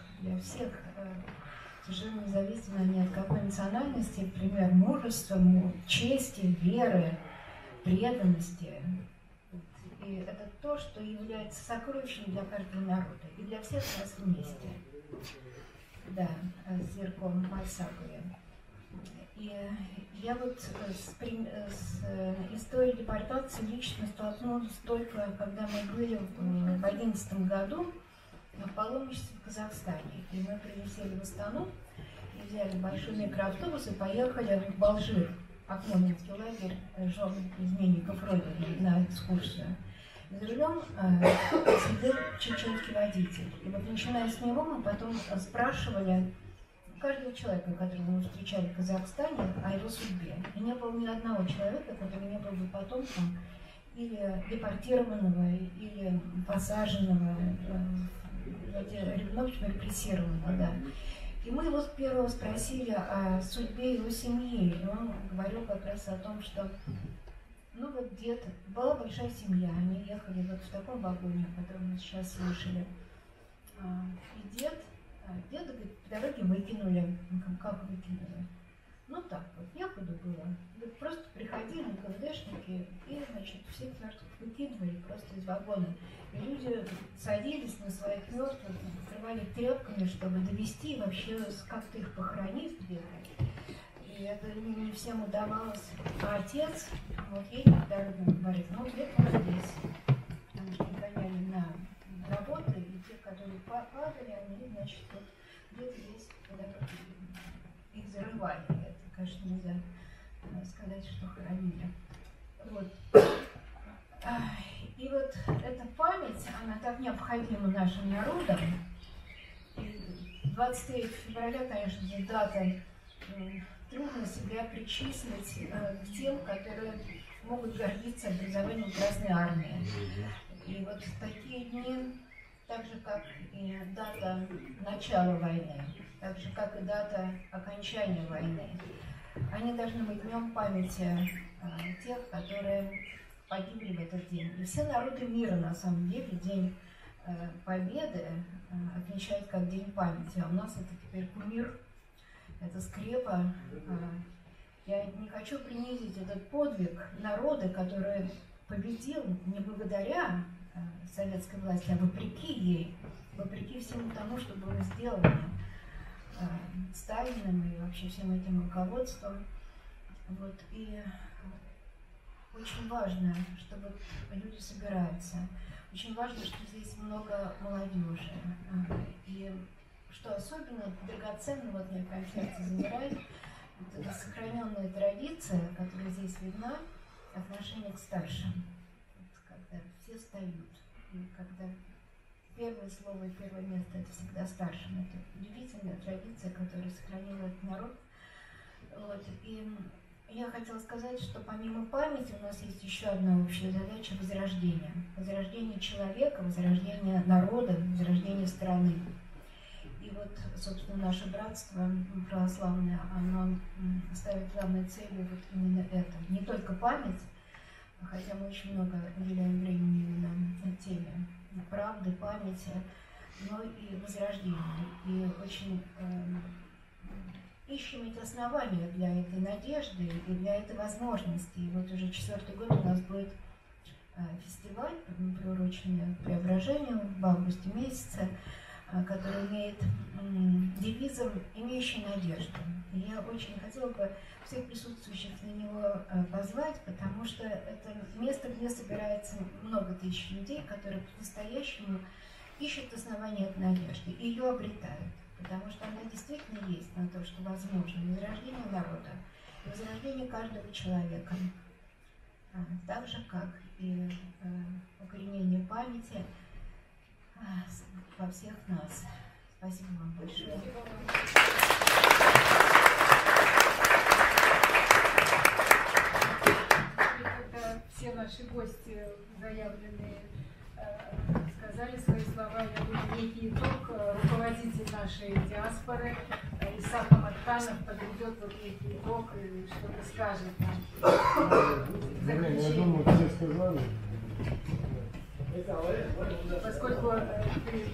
совершенно независимо ни от какой национальности, пример мужества, чести, веры, преданности. И это то, что является сокровищем для каждого народа и для всех нас вместе. Да, с Зирком Мальсаковым. И я вот с историей депортации лично столкнулась только, когда мы были в 2011 году на паломничестве в Казахстане. И мы прилетели в Астану и взяли большой микроавтобус и поехали в Алжир, Ахмадинский лагерь жен изменников Родины, на экскурсию. За рулем сидел чеченский водитель. И вот начиная с него мы потом спрашивали каждого человека, которого мы встречали в Казахстане, о его судьбе. И не было ни одного человека, который не был бы потомком или депортированного, или посаженного, в общем, репрессированного, да. И мы его первого спросили о судьбе его семьи. И он говорил как раз о том, что ну вот дед, была большая семья, они ехали вот в таком вагоне, о котором мы сейчас слышали. И дед, говорит, по дороге выкинули. Как выкинули? Ну так вот, некуда было. Вот просто приходили КВДшники и, значит, всех мертвых выкидывали просто из вагона. И люди садились на своих мертвых, покрывали тряпками, чтобы довести вообще, как-то их похоронить где-то. И это не всем удавалось. А отец, вот едет по дороге, говорит, ну где-то он здесь. Потому что гоняли на работы, и те, которые падали, они, значит, вот где-то здесь по дороге их зарывали. Это, конечно, нельзя сказать, что хоронили. Вот. И вот эта память, она так необходима нашим народам. И 23 февраля, конечно же, дата, трудно себя причислить к тем, которые могут гордиться образованием Красной Армии. И вот такие дни, так же как и дата начала войны, так же как и дата окончания войны, они должны быть днем памяти тех, которые погибли в этот день. И все народы мира, на самом деле, День Победы отмечают как День памяти. А у нас это теперь кумир, это скрепа. Я не хочу принизить этот подвиг народа, который победил не благодаря советской власти, а вопреки ей, вопреки всему тому, что было сделано Сталиным и вообще всем этим руководством. Вот. И очень важно, чтобы люди собираются. Очень важно, что здесь много молодежи. И что особенно драгоценно, вот мне прям сердце замирает, вот эта сохраненная традиция, которая здесь видна, отношение к старшим. Вот когда все встают, и когда первое слово и первое место — это всегда старшим. Это удивительная традиция, которую сохранил этот народ. Вот. И я хотела сказать, что помимо памяти у нас есть еще одна общая задача — возрождение. Возрождение человека, возрождение народа, возрождение страны. И вот, собственно, наше братство православное, оно ставит главной целью вот именно это. Не только память, хотя мы очень много уделяем времени именно теме правды, памяти, но и возрождения. И очень ищем эти основания для этой надежды и для этой возможности. И вот уже 4-й год у нас будет фестиваль, приуроченный к Преображению в августе месяце, который имеет девизом «Имеющий надежду». И я очень хотела бы всех присутствующих на него позвать, потому что это место, где собирается много тысяч людей, которые по-настоящему ищут основания этой надежды и ее обретают. Потому что она действительно есть на то, что возможно возрождение народа, возрождение каждого человека, так же, как и укоренения памяти во всех нас. Спасибо вам большое. Когда все наши гости заявленные сказали свои слова, я думаю, некий итог, руководитель нашей диаспоры Исаак Аматканов подведет вот некий итог и что-то скажет нам. Я думаю, все сказали. Поскольку ты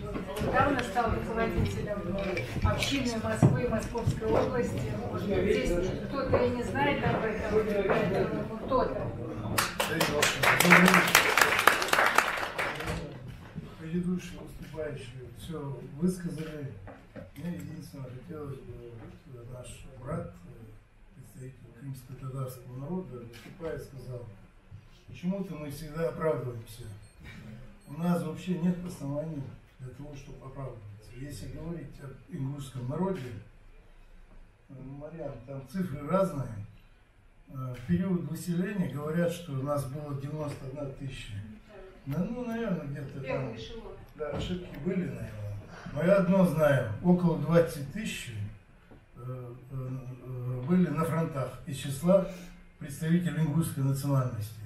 недавно стал руководителем общины Москвы и Московской области, может быть, здесь кто-то и не знает об этом, но кто-то. Предыдущие выступающие все высказали. Мне единственное хотелось бы, наш брат, представитель крымско-татарского народа, выступая, сказал, почему-то мы всегда оправдываемся. У нас вообще нет оснований для того, чтобы оправдываться. Если говорить об ингушском народе, Марьям, там цифры разные. В период выселения говорят, что у нас было 91 тысяча. Ну, наверное, где-то там да, ошибки были, наверное. Но я одно знаю, около 20 тысяч были на фронтах из числа представителей ингушской национальности.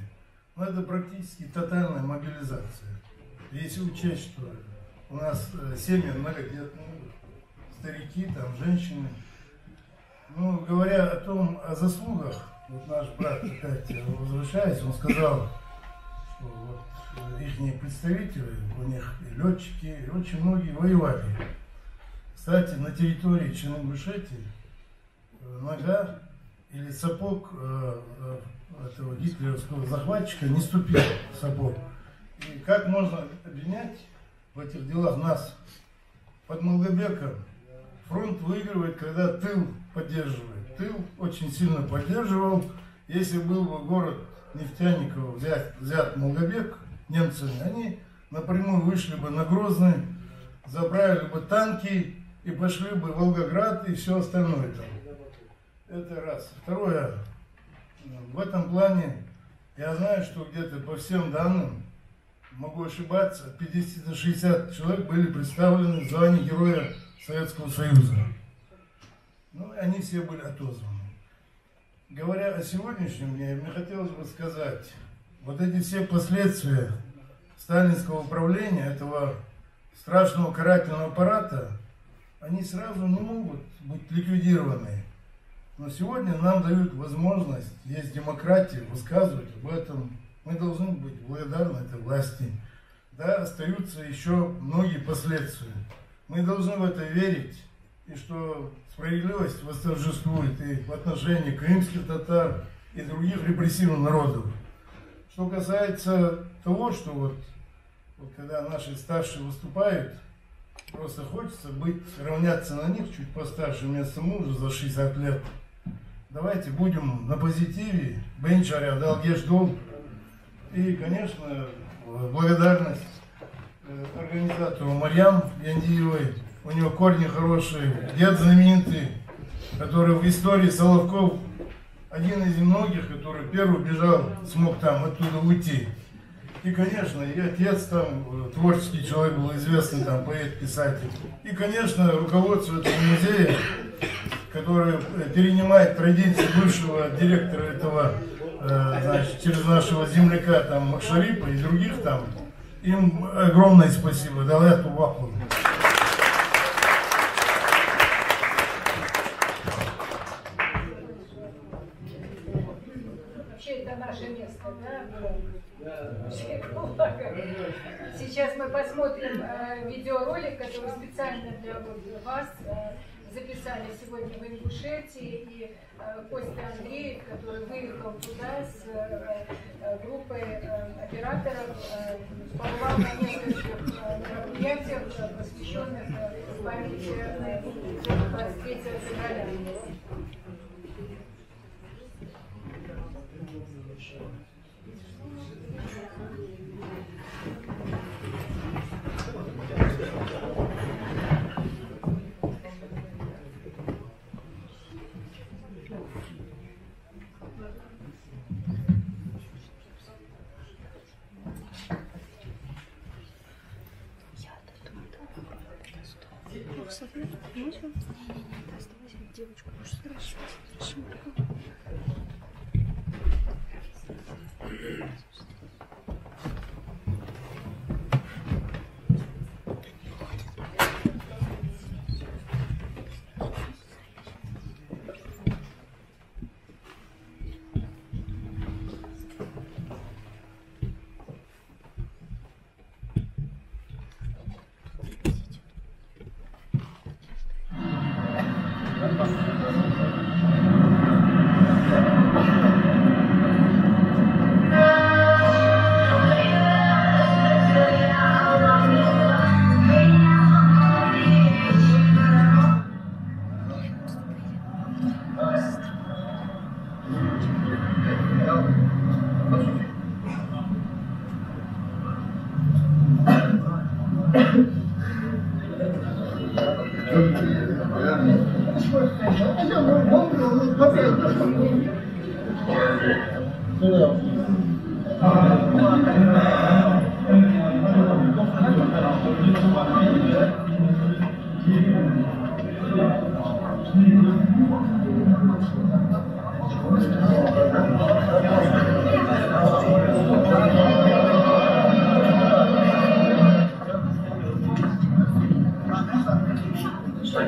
Но это практически тотальная мобилизация. Если учесть, что у нас семьи многодетные, старики, там, женщины. Ну, говоря о заслугах, вот наш брат, опять возвращаясь, он сказал, что вот их представители, у них и летчики, и очень многие воевали. Кстати, на территории Чаган-Ингушетии нога или сапог этого гитлеровского захватчика не ступил в сапог. И как можно обвинять в этих делах нас? Под Малгобеком фронт выигрывает, когда тыл поддерживает. Тыл очень сильно поддерживал. Если был бы город Нефтяников взят Малгобек немцами, они напрямую вышли бы на Грозный, забрали бы танки и пошли бы в Волгоград и все остальное там. Это раз. Второе. В этом плане я знаю, что где-то по всем данным, могу ошибаться, от 50 до 60 человек были представлены в звании Героя Советского Союза. Ну, и они все были отозваны. Говоря о сегодняшнем дне, мне хотелось бы сказать, вот эти все последствия сталинского управления, этого страшного карательного аппарата, они сразу не могут быть ликвидированы. Но сегодня нам дают возможность, есть демократия, высказывать об этом. Мы должны быть благодарны этой власти. Да, остаются еще многие последствия. Мы должны в это верить, и что справедливость восторжествует и в отношении крымских татар и других репрессивных народов. Что касается того, что вот когда наши старшие выступают, просто хочется равняться на них, чуть постарше меня самому уже за 60 лет. Давайте будем на позитиве, бенчаря, далгешдол. И, конечно, благодарность организатору Марьям Яндиевой. У него корни хорошие, дед знаменитый, который в истории Соловков один из многих, который первый бежал, смог там оттуда уйти. И, конечно, и отец там, творческий человек был, известный там поэт, писатель. И, конечно, руководство этого музея, который перенимает традиции бывшего директора этого, значит, через нашего земляка там Макшарипа и других там. Им огромное спасибо. Давай эту ваху. Вообще это наше место, да? Сейчас мы посмотрим видеоролик, который специально для вас записали сегодня в Ингушетии, и Костя Андреев, который выехал туда с группой операторов, побывал на нескольких мероприятиях, посвященных памяти 23 февраля. Не-не-не, оставайся, девочку. Хорошо.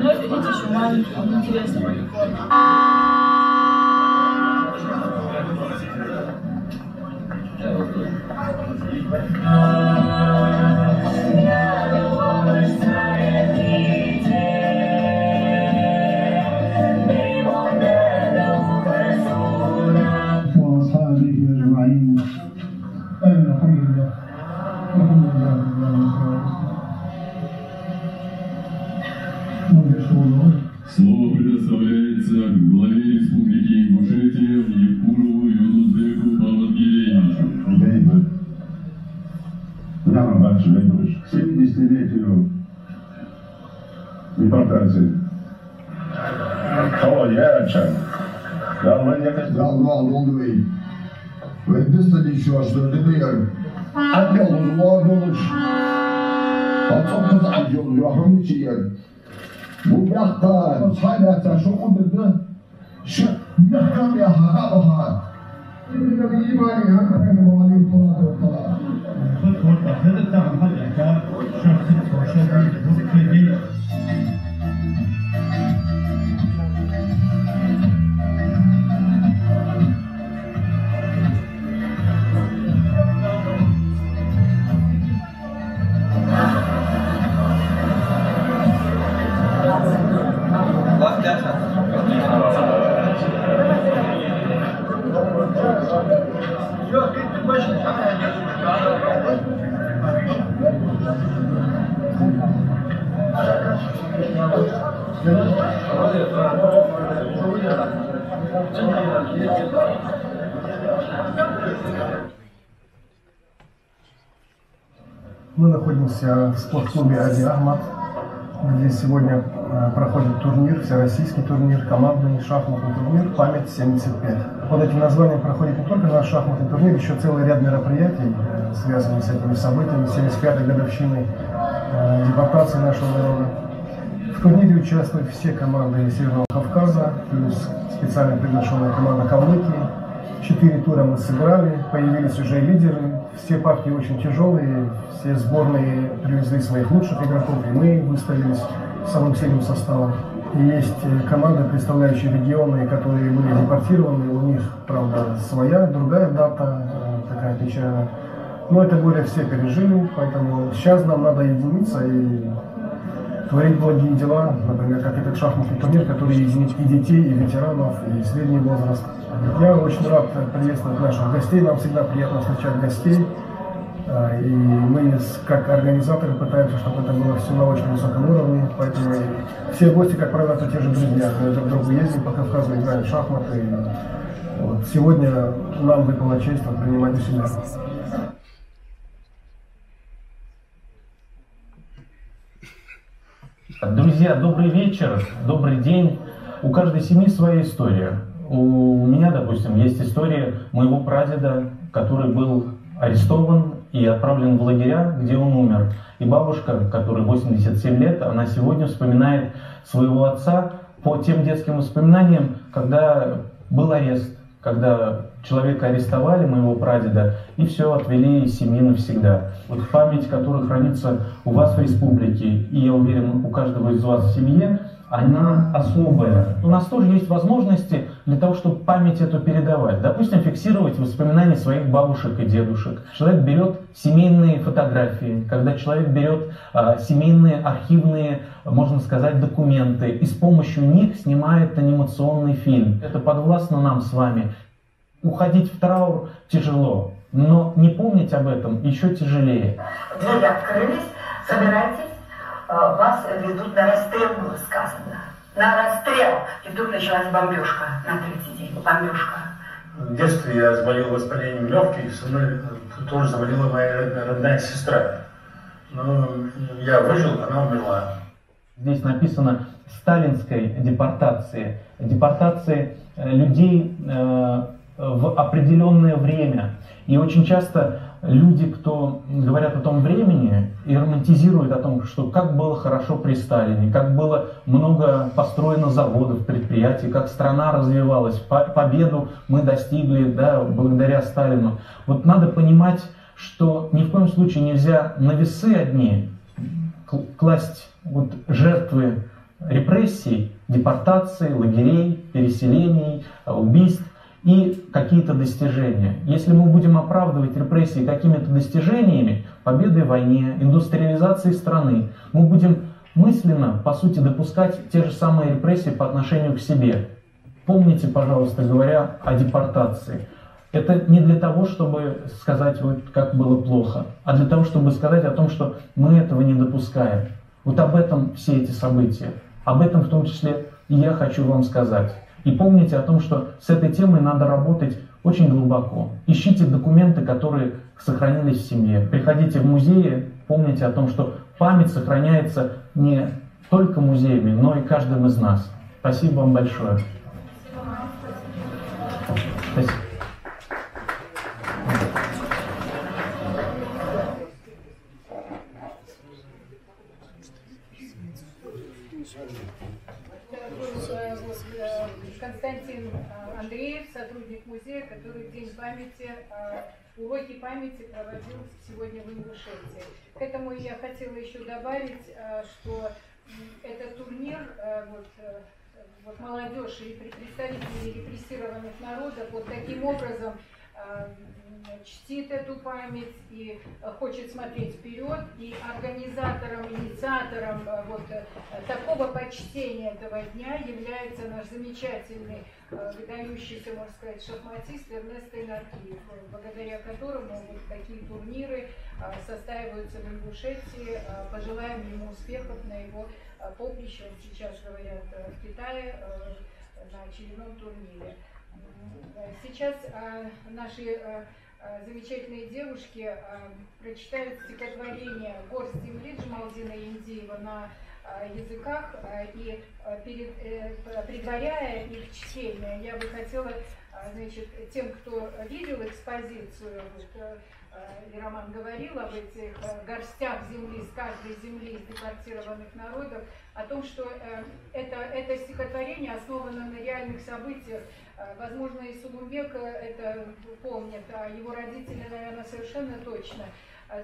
Ну, видите, еще маленький, интересный маленький. Слово предоставляется главе Республики Ингушетия Евкурову Юнусбеку Мамадгиреевичу. Яна Бачевич, к 70-летию депортации. Колояча. Dalman oldu bey. Ve dışta şu aşırı diyor. Akıllı olmuş. Çok da acıyor yoğun şey. Bu yakta sayıda şu kudurdu. Şu yakta bir hava. Bir imani hakikaten muhalif falan. هذا تعمل حاجة شخص وشخص Мы находимся в спортклубе Ади Ахмад, где сегодня проходит турнир, всероссийский турнир, командный шахматный турнир «Память 75». Под этим названием проходит не только наш шахматный турнир, еще целый ряд мероприятий, связанных с этими событиями, 75-й годовщиной депортации нашего народа. В турнире участвуют все команды Северного Кавказа, плюс специально приглашенная команда Калмыкии. 4 тура мы сыграли, появились уже лидеры, все партии очень тяжелые, все сборные привезли своих лучших игроков, и мы выставились самым сильным составом. И есть команды, представляющие регионы, которые были депортированы, у них, правда, своя, другая дата, такая печальная. Но это горе все пережили, поэтому сейчас нам надо единиться и творить благие дела, например, как этот шахматный турнир, который единит и детей, и ветеранов, и средний возраст. Я очень рад приветствовать наших гостей, нам всегда приятно встречать гостей. И мы, как организаторы, пытаемся, чтобы это было все на очень высоком уровне, поэтому все гости, как правило, это те же друзья, мы друг к другу ездим по Кавказу, играем в шахматы. Вот. Сегодня нам выпала честь принимать у себя. Друзья, добрый вечер, добрый день. У каждой семьи своя история. У меня, допустим, есть история моего прадеда, который был арестован и отправлен в лагеря, где он умер. И бабушка, которой 87 лет, она сегодня вспоминает своего отца по тем детским воспоминаниям, когда был арест, когда человека арестовали, моего прадеда, и все, отвели из семьи навсегда. Вот память, которая хранится у вас в республике, и я уверен, у каждого из вас в семье, она особая. У нас тоже есть возможности для того, чтобы память эту передавать. Допустим, фиксировать воспоминания своих бабушек и дедушек. Человек берет семейные фотографии, когда человек берет семейные архивные, можно сказать, документы, и с помощью них снимает анимационный фильм. Это подвластно нам с вами. Уходить в траур тяжело, но не помнить об этом еще тяжелее. Двери открылись, собирайтесь. Вас ведут на расстрел, было сказано. На расстрел. И вдруг началась бомбежка на третий день. Бомбежка. В детстве я заболел воспалением легких, со мной тоже заболела моя родная сестра. Но я выжил, она умерла. Здесь написано «сталинской депортации». Депортации людей в определенное время. И очень часто люди, кто говорят о том времени и романтизируют о том, что как было хорошо при Сталине, как было много построено заводов, предприятий, как страна развивалась, победу мы достигли, да, благодаря Сталину. Вот надо понимать, что ни в коем случае нельзя на весы одни класть вот жертвы репрессий, депортаций, лагерей, переселений, убийств и какие-то достижения. Если мы будем оправдывать репрессии какими-то достижениями, победой в войне, индустриализацией страны, мы будем мысленно, по сути, допускать те же самые репрессии по отношению к себе. Помните, пожалуйста, говоря о депортации, это не для того, чтобы сказать, вот как было плохо, а для того, чтобы сказать о том, что мы этого не допускаем. Вот об этом все эти события. Об этом в том числе и я хочу вам сказать. И помните о том, что с этой темой надо работать очень глубоко. Ищите документы, которые сохранились в семье. Приходите в музеи, помните о том, что память сохраняется не только музеями, но и каждым из нас. Спасибо вам большое. Спасибо. Константин Андреев, сотрудник музея, который в День памяти, уроки памяти проводил сегодня в Ингушетии. К этому я хотела еще добавить, что этот турнир, вот молодежь и представители репрессированных народов вот таким образом чтит эту память и хочет смотреть вперед, и организатором, инициатором вот такого почтения этого дня является наш замечательный, выдающийся, можно сказать, шахматист Эрнест Инаркиев, благодаря которому вот такие турниры составляются в Ингушетии. Пожелаем ему успехов на его поприще, он сейчас, говорят, в Китае на очередном турнире. Сейчас наши замечательные девушки прочитают стихотворение «Горсть земли» Джамалдина Индиева на языках, и предваряя их чтение, я бы хотела, значит, тем, кто видел экспозицию, и Роман говорил об этих горстях земли, с каждой земли из депортированных народов, о том, что это стихотворение основано на реальных событиях. Возможно, и Сугумбек это помнит, а его родители, наверное, совершенно точно.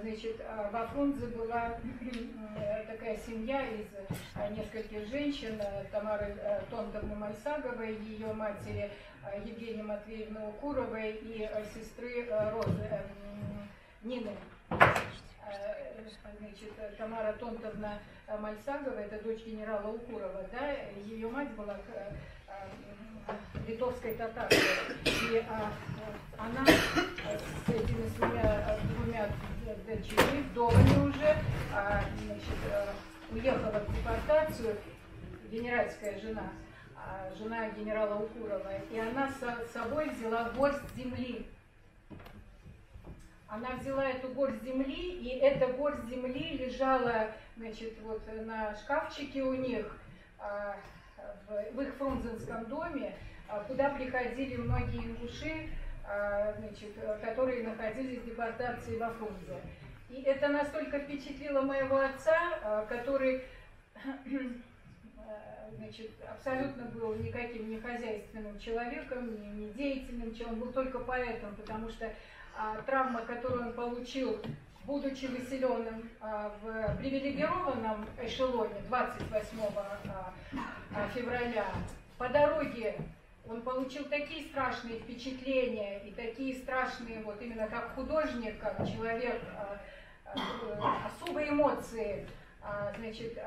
Значит, во Фрунзе была такая семья из нескольких женщин, Тамары Тонтовны Мальсаговой, ее матери Евгении Матвеевны Укуровой и сестры Розы Нины. Значит, Тамара Тонтовна Мальсагова, это дочь генерала Укурова, да, ее мать была литовской татаркой, и она с этими двумя дочерьми, вдовами уже, значит, уехала в депортацию, генеральская жена, жена генерала Укурова, и она с собой взяла горсть земли. Она взяла эту горсть земли, и эта горсть земли лежала, значит, вот на шкафчике у них, в их фрунзенском доме, куда приходили многие ингуши, значит, которые находились в депортации во Фрунзе. И это настолько впечатлило моего отца, который значит, абсолютно был никаким не хозяйственным человеком, не деятельным человеком, он был только поэтом, потому что травма, которую он получил, будучи выселенным в привилегированном эшелоне 28 февраля, по дороге он получил такие страшные впечатления и такие страшные, вот именно как художник, как человек, особые эмоции, значит,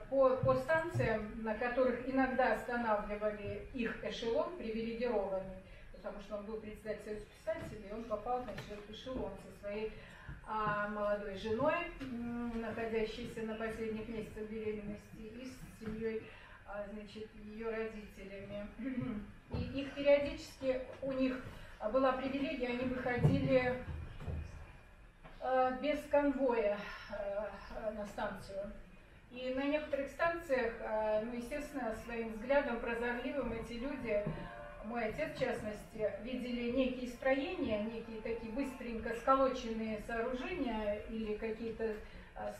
по станциям, на которых иногда останавливали их эшелон привилегированный, потому что он был председатель Союза писателей, и он попал, значит, в эшелон со своей молодой женой, находящейся на последних месяцах беременности, и с семьей, значит, ее родителями. И их периодически, у них была привилегия, они выходили без конвоя на станцию. И на некоторых станциях, ну, естественно, своим взглядом прозорливым эти люди, мой отец в частности, видели некие строения, некие такие быстренько сколоченные сооружения или какие-то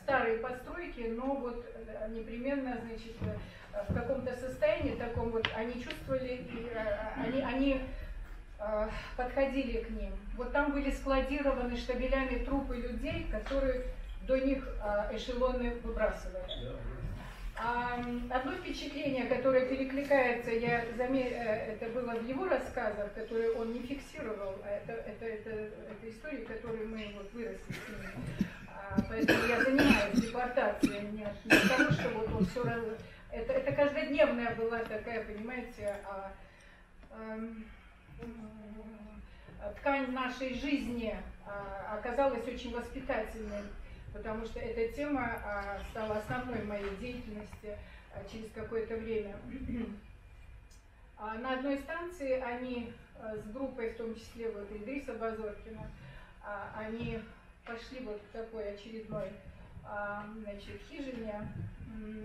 старые постройки, но вот непременно, значит, в каком-то состоянии таком вот они чувствовали, они подходили к ним. Вот там были складированы штабелями трупы людей, которые до них эшелоны выбрасывали. Одно впечатление, которое перекликается, это было в его рассказах, которые он не фиксировал, это истории, которые мы вот выросли с ними. Поэтому я занимаюсь депортацией, не от того, что вот он все равно... Это каждодневная была такая, понимаете, ткань нашей жизни оказалась очень воспитательной, потому что эта тема стала основной моей деятельности через какое-то время. На одной станции они с группой, в том числе вот Идриса Базоркина, они пошли вот к такой очередной, значит, хижине,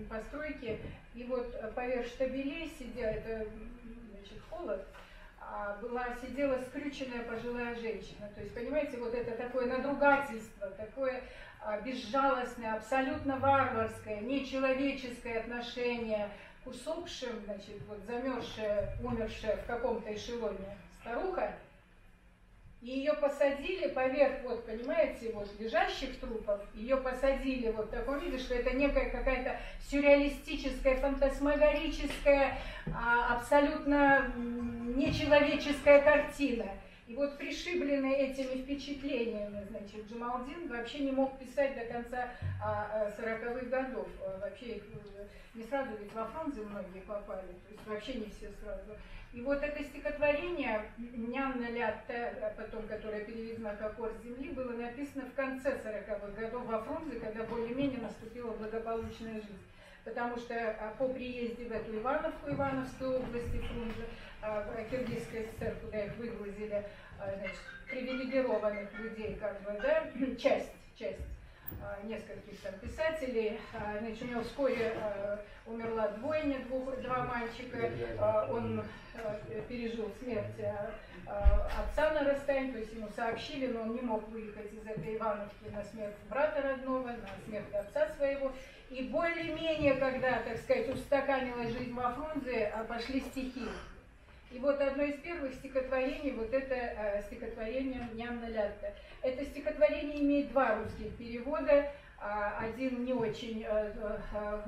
постройки, и вот поверх штабелей сидя, это, значит, холод, сидела скрюченная пожилая женщина. То есть, понимаете, вот это такое надругательство, такое безжалостное, абсолютно варварское, нечеловеческое отношение к усопшим, значит, вот замерзшая, умершая в каком-то эшелоне старуха, и ее посадили поверх, вот, понимаете, вот лежащих трупов, ее посадили вот в таком виде, что это некая какая-то сюрреалистическая, фантасмагорическая, абсолютно нечеловеческая картина. И вот пришибленный этими впечатлениями, значит, Джамалдин вообще не мог писать до конца 40-х годов. Вообще их не сразу, ведь во Фрунзе многие попали, то есть вообще не все сразу. И вот это стихотворение «Нянна Лятте», потом, которое переведено как «Ор земли», было написано в конце 40-х годов во Фрунзе, когда более-менее наступила благополучная жизнь. Потому что по приезде в эту Ивановку, Ивановской области, Фрунзе, в Киргизской ССР, куда их выгрузили, значит, привилегированных людей, как бы, да, часть нескольких там писателей, значит, у него вскоре умерла двойня, два мальчика, он пережил смерть отца на расстоянии, то есть ему сообщили, но он не мог выехать из этой Ивановки на смерть брата родного, на смерть отца своего. И более-менее, когда, так сказать, устаканилась жизнь во Фрунзе, пошли стихи. И вот одно из первых стихотворений, вот это стихотворение «Нянна Лятте». Это стихотворение имеет два русских перевода. Один не очень,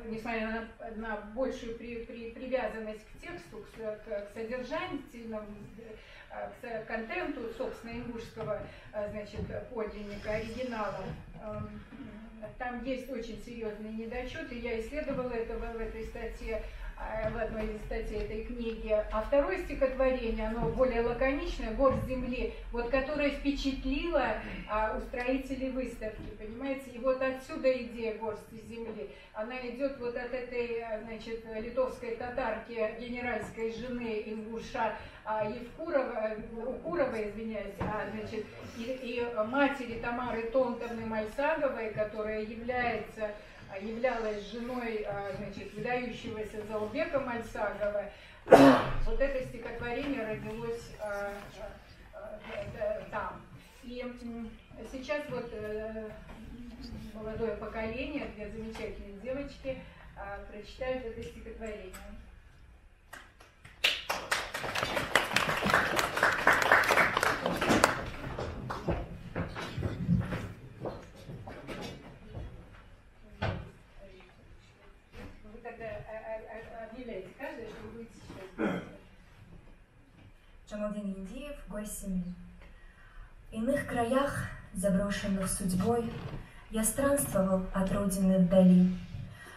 несмотря на большую привязанность к тексту, к содержательному, к контенту, собственно, ингушского, значит, подлинника, оригинала. Там есть очень серьезные недочеты, я исследовала это в этой статье, в одной из статей этой книги. А второе стихотворение, оно более лаконичное, «Горсть земли», вот, которое впечатлило устроителей выставки, понимаете? И вот отсюда идея «Горсти земли». Она идет вот от этой, значит, литовской татарки, генеральской жены ингуша Укуровой, извиняюсь, значит, и матери Тамары Тонтовны Мальсаговой, которая являлась женой, значит, выдающегося Заурбека Мальсагова. Вот это стихотворение родилось там. И сейчас вот молодое поколение, две замечательные девочки, прочитают это стихотворение. Вы тогда объявляете каждое, что вы будете сейчас. Джамалдин Индиев, гость семьи. В иных краях, заброшенных судьбой, я странствовал от родины вдали,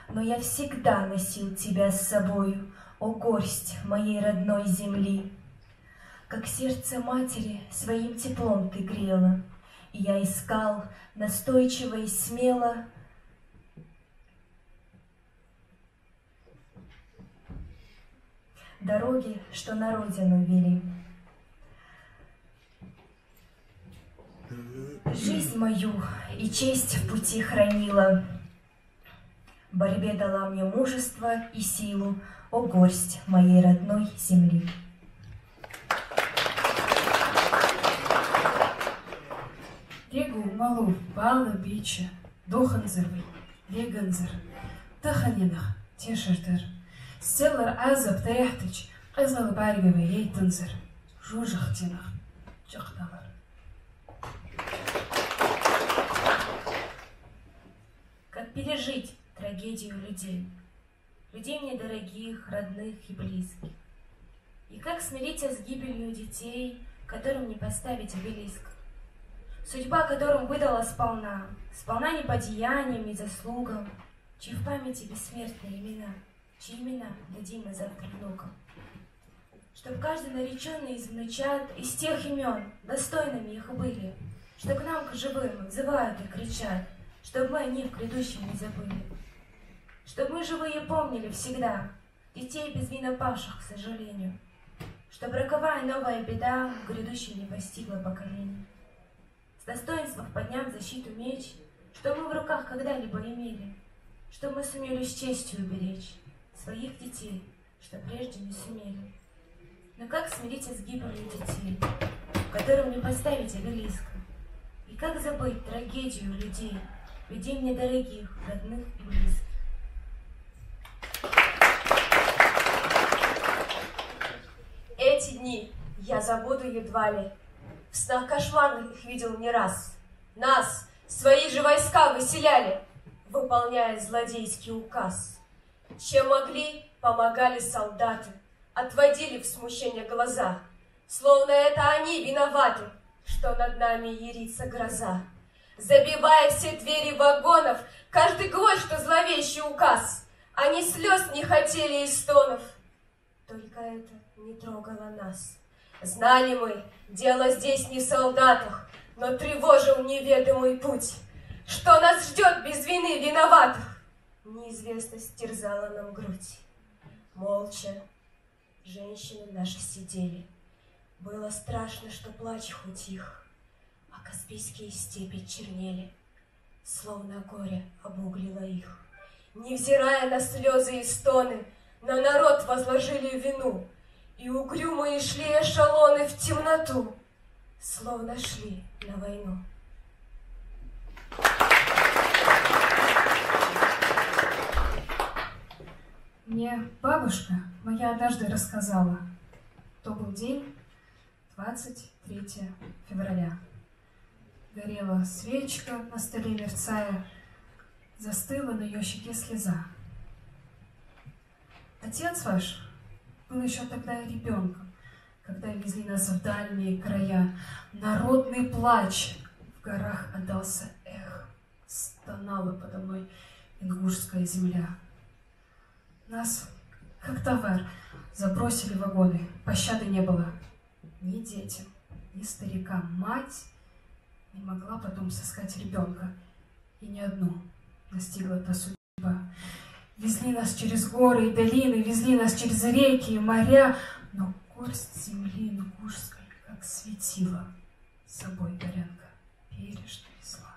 но я всегда носил тебя с собою, о горсть моей родной земли. Как сердце матери своим теплом ты грела, и я искал настойчиво и смело дороги, что на родину вели. Жизнь мою и честь в пути хранила, в борьбе дала мне мужество и силу, о горсть моей родной земли. Регу малу балы бича, доханзырвый, веганзыр, таханинах, тешертер, селлар азап таяхтыч, азал барговый ейтанзыр, жужахтинах, чахталар. Как пережить трагедию людей, людей мне дорогих, родных и близких? И как смириться с гибелью детей, которым не поставить обелиск? Судьба которым выдала сполна не по деяниям и заслугам, чьи в памяти бессмертные имена, чьи имена дадим мы завтра внукам. Чтоб каждый нареченный из внучат из тех имен достойными их были, что к нам, к живым, взывают и кричат, чтоб мы о них в грядущем не забыли. Чтоб мы живые помнили всегда детей безвинно павших, к сожалению. Чтоб роковая новая беда в грядущем не постигла поколение. С достоинством подняв защиту меч, что мы в руках когда-либо имели, что мы сумели с честью уберечь своих детей, что прежде не сумели. Но как смириться с гибелью детей, которым не поставить обелиска? И как забыть трагедию людей, людей мне дорогих, родных и близких? Эти дни я забуду едва ли. В снах кошмарных их видел не раз. Нас, свои же войска выселяли, выполняя злодейский указ. Чем могли, помогали солдаты, отводили в смущение глаза, словно это они виноваты, что над нами ярится гроза. Забивая все двери вагонов, каждый гвоздь, что зловещий указ, они слез не хотели и стонов. Только это не трогало нас. Знали мы, дело здесь не в солдатах, но тревожил неведомый путь. Что нас ждет без вины виноватых? Неизвестность терзала нам грудь. Молча женщины наши сидели. Было страшно, что плач их утих, а Каспийские степи чернели, словно горе обуглило их. Невзирая на слезы и стоны, на народ возложили вину, и угрюмые шли эшелоны в темноту, словно шли на войну. Мне бабушка моя однажды рассказала. То был день, 23 февраля. Горела свечка на столе, мерцая, застыла на ее щеке слеза. Отец ваш был еще тогда ребенком, когда везли нас в дальние края. Народный плач в горах отдался эхо, стонала подо мной ингушская земля. Нас, как товар, забросили в вагоны, пощады не было ни детям, ни старикам. Мать не могла потом сыскать ребенка, и ни одну настигла та судьба. Везли нас через горы и долины, везли нас через реки и моря, но горсть земли ингушской, как светила, с собой горянка бережно везла.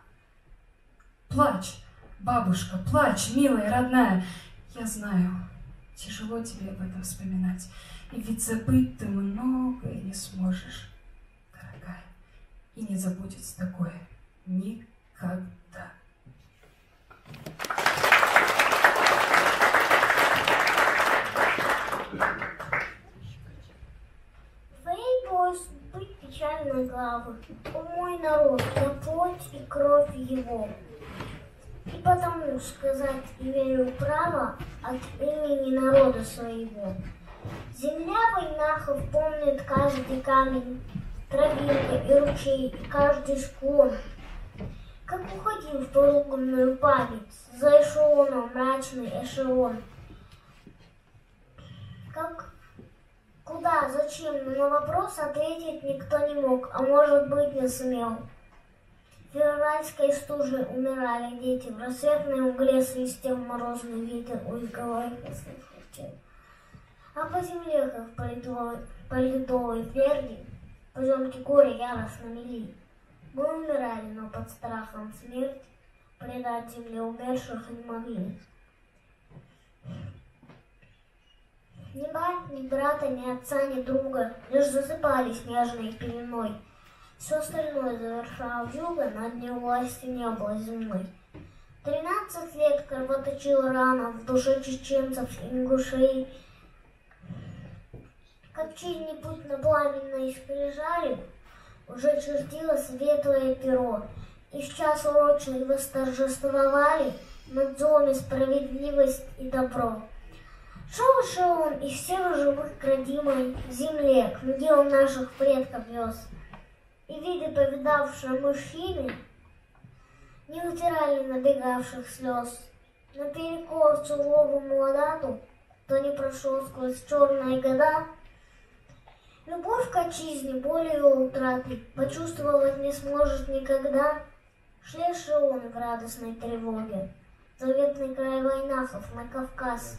Плачь, бабушка, плачь, милая, родная. Я знаю, тяжело тебе об этом вспоминать, и ведь забыть ты многое не сможешь, дорогая, и не забудется такое никогда. печальной главы. О мой народ, я плоть и кровь его. И потому сказать имею право от имени народа своего. Земля войнахов помнит каждый камень, травинка и ручей, и каждый склон. Как уходил в поруганную память, за эшелоном мрачный эшелон. Как, куда, зачем, но на вопрос ответить никто не мог, а может быть не сумел. В февральской стуже умирали дети, в рассветной угле свистел морозный ветер у их головы посыпался. А по земле, как по ледовой тверди, поземки горя яростно мели. Мы умирали, но под страхом смерти предать земле умерших не могли. Ни мать, ни брата, ни отца, ни друга лишь засыпали снежной пеленой. Все остальное завершало вьюга, на дне власти не было земной. 13 лет кровоточила рана в душе чеченцев и ингушей. Как чей путь на пламенной скрижали уже чертило светлое перо, и в час урочный восторжествовали над злом справедливость и добро. Шел эшелон из всех живых к родимой земле, к могилам наших предков вез. И, видя повидавшие мужчины, не утирали набегавших слез. Наперекор суровому ладату, кто не прошел сквозь черные года, любовь к отчизне, боль ее утраты почувствовать не сможет никогда. Шли эшелоны в радостной тревоге, заветный край войнахов на Кавказ.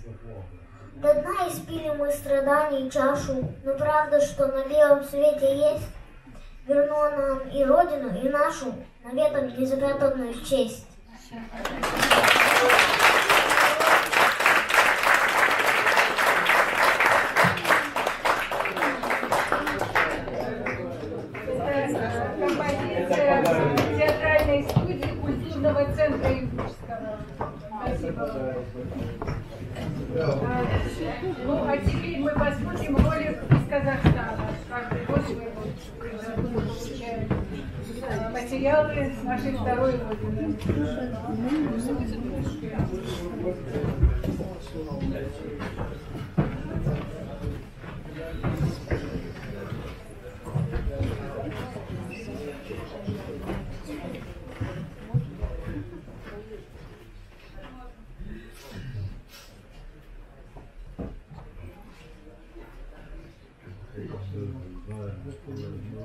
До дна испили мы страданий чашу, но правда, что на белом свете есть, вернула нам и родину, и нашу наветом незапятнанную честь. Композиция театральной студии культурного центра Ингушского. Спасибо. Ну, а теперь мы посмотрим ролик из Казахстана. Каждый год мы получаем материалы с нашей второй родины.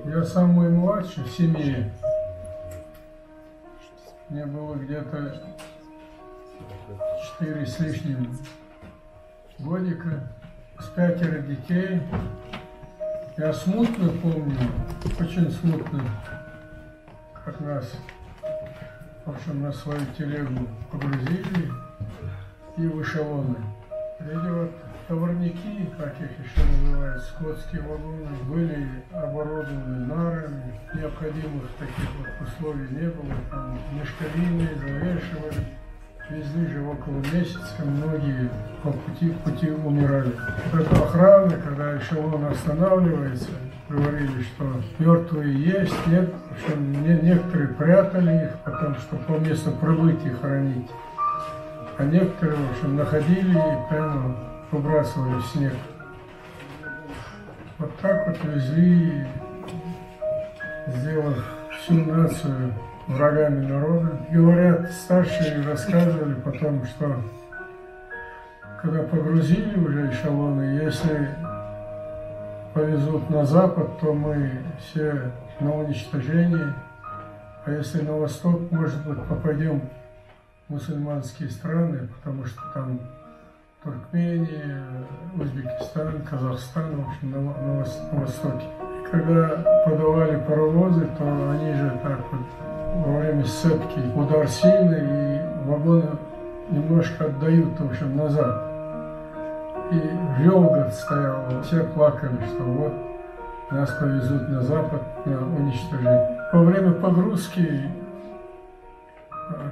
Я самый младший в семье. Мне было где-то 4 с лишним годика, с 5 детей. Я смутно помню, очень смутно, как нас, в общем, на свою телегу погрузили и в эшелоны. Эти вот товарники, как их еще называют, скотские вагоны, были оборудованы нарами, необходимых таких вот условий не было, там мешковины завешивали, везли же около месяца, многие по пути умирали. Это охрана, когда эшелон останавливается, говорили, что мертвые есть, нет, в общем, некоторые прятали их, потому что по месту прибытия хранить, а некоторые, в общем, находили и прямо выбрасывали в снег. Вот так вот везли, сделав всю нацию врагами народа. Говорят, старшие рассказывали потом, что когда погрузили уже эшелоны, если повезут на запад, то мы все на уничтожение, а если на восток, может быть, попадем в мусульманские страны, потому что там Туркмения, Узбекистан, Казахстан, в общем, на востоке. И когда подавали паровозы, то они же так вот во время сцепки удар сильный, и вагоны немножко отдают, в общем, назад. И Велга стоял, все плакали, что вот нас повезут на запад на уничтожение. Во время погрузки,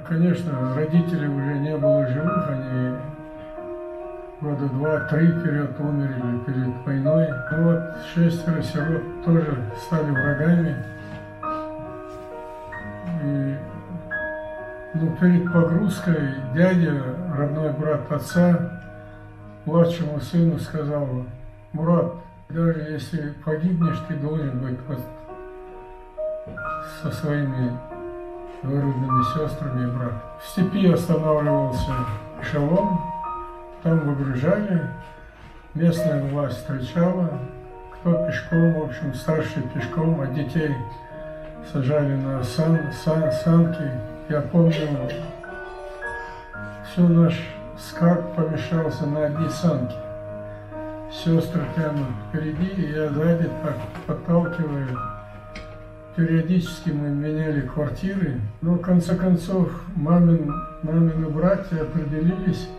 конечно, родителей уже не было живых, они года 2-3 вперед умерли перед войной. Ну вот 6 сирот тоже стали врагами. И, ну, перед погрузкой дядя, родной брат отца, младшему сыну сказал: Мурат, даже если погибнешь, ты должен быть вот со своими двоюродными сестрами и братом. В степи останавливался эшелон, там выгружали, местная власть встречала, кто пешком, в общем, старший пешком, а детей сажали на санки. Я помню, все наш скарб помещался на одни санки. Сестры тянут впереди, и я сзади так подталкиваю. Периодически мы меняли квартиры, но в конце концов мамины братья определились,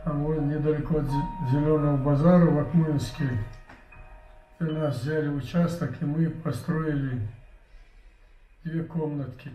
там вот недалеко от Зеленого базара в Акмынске. У нас взяли участок, и мы построили 2 комнатки.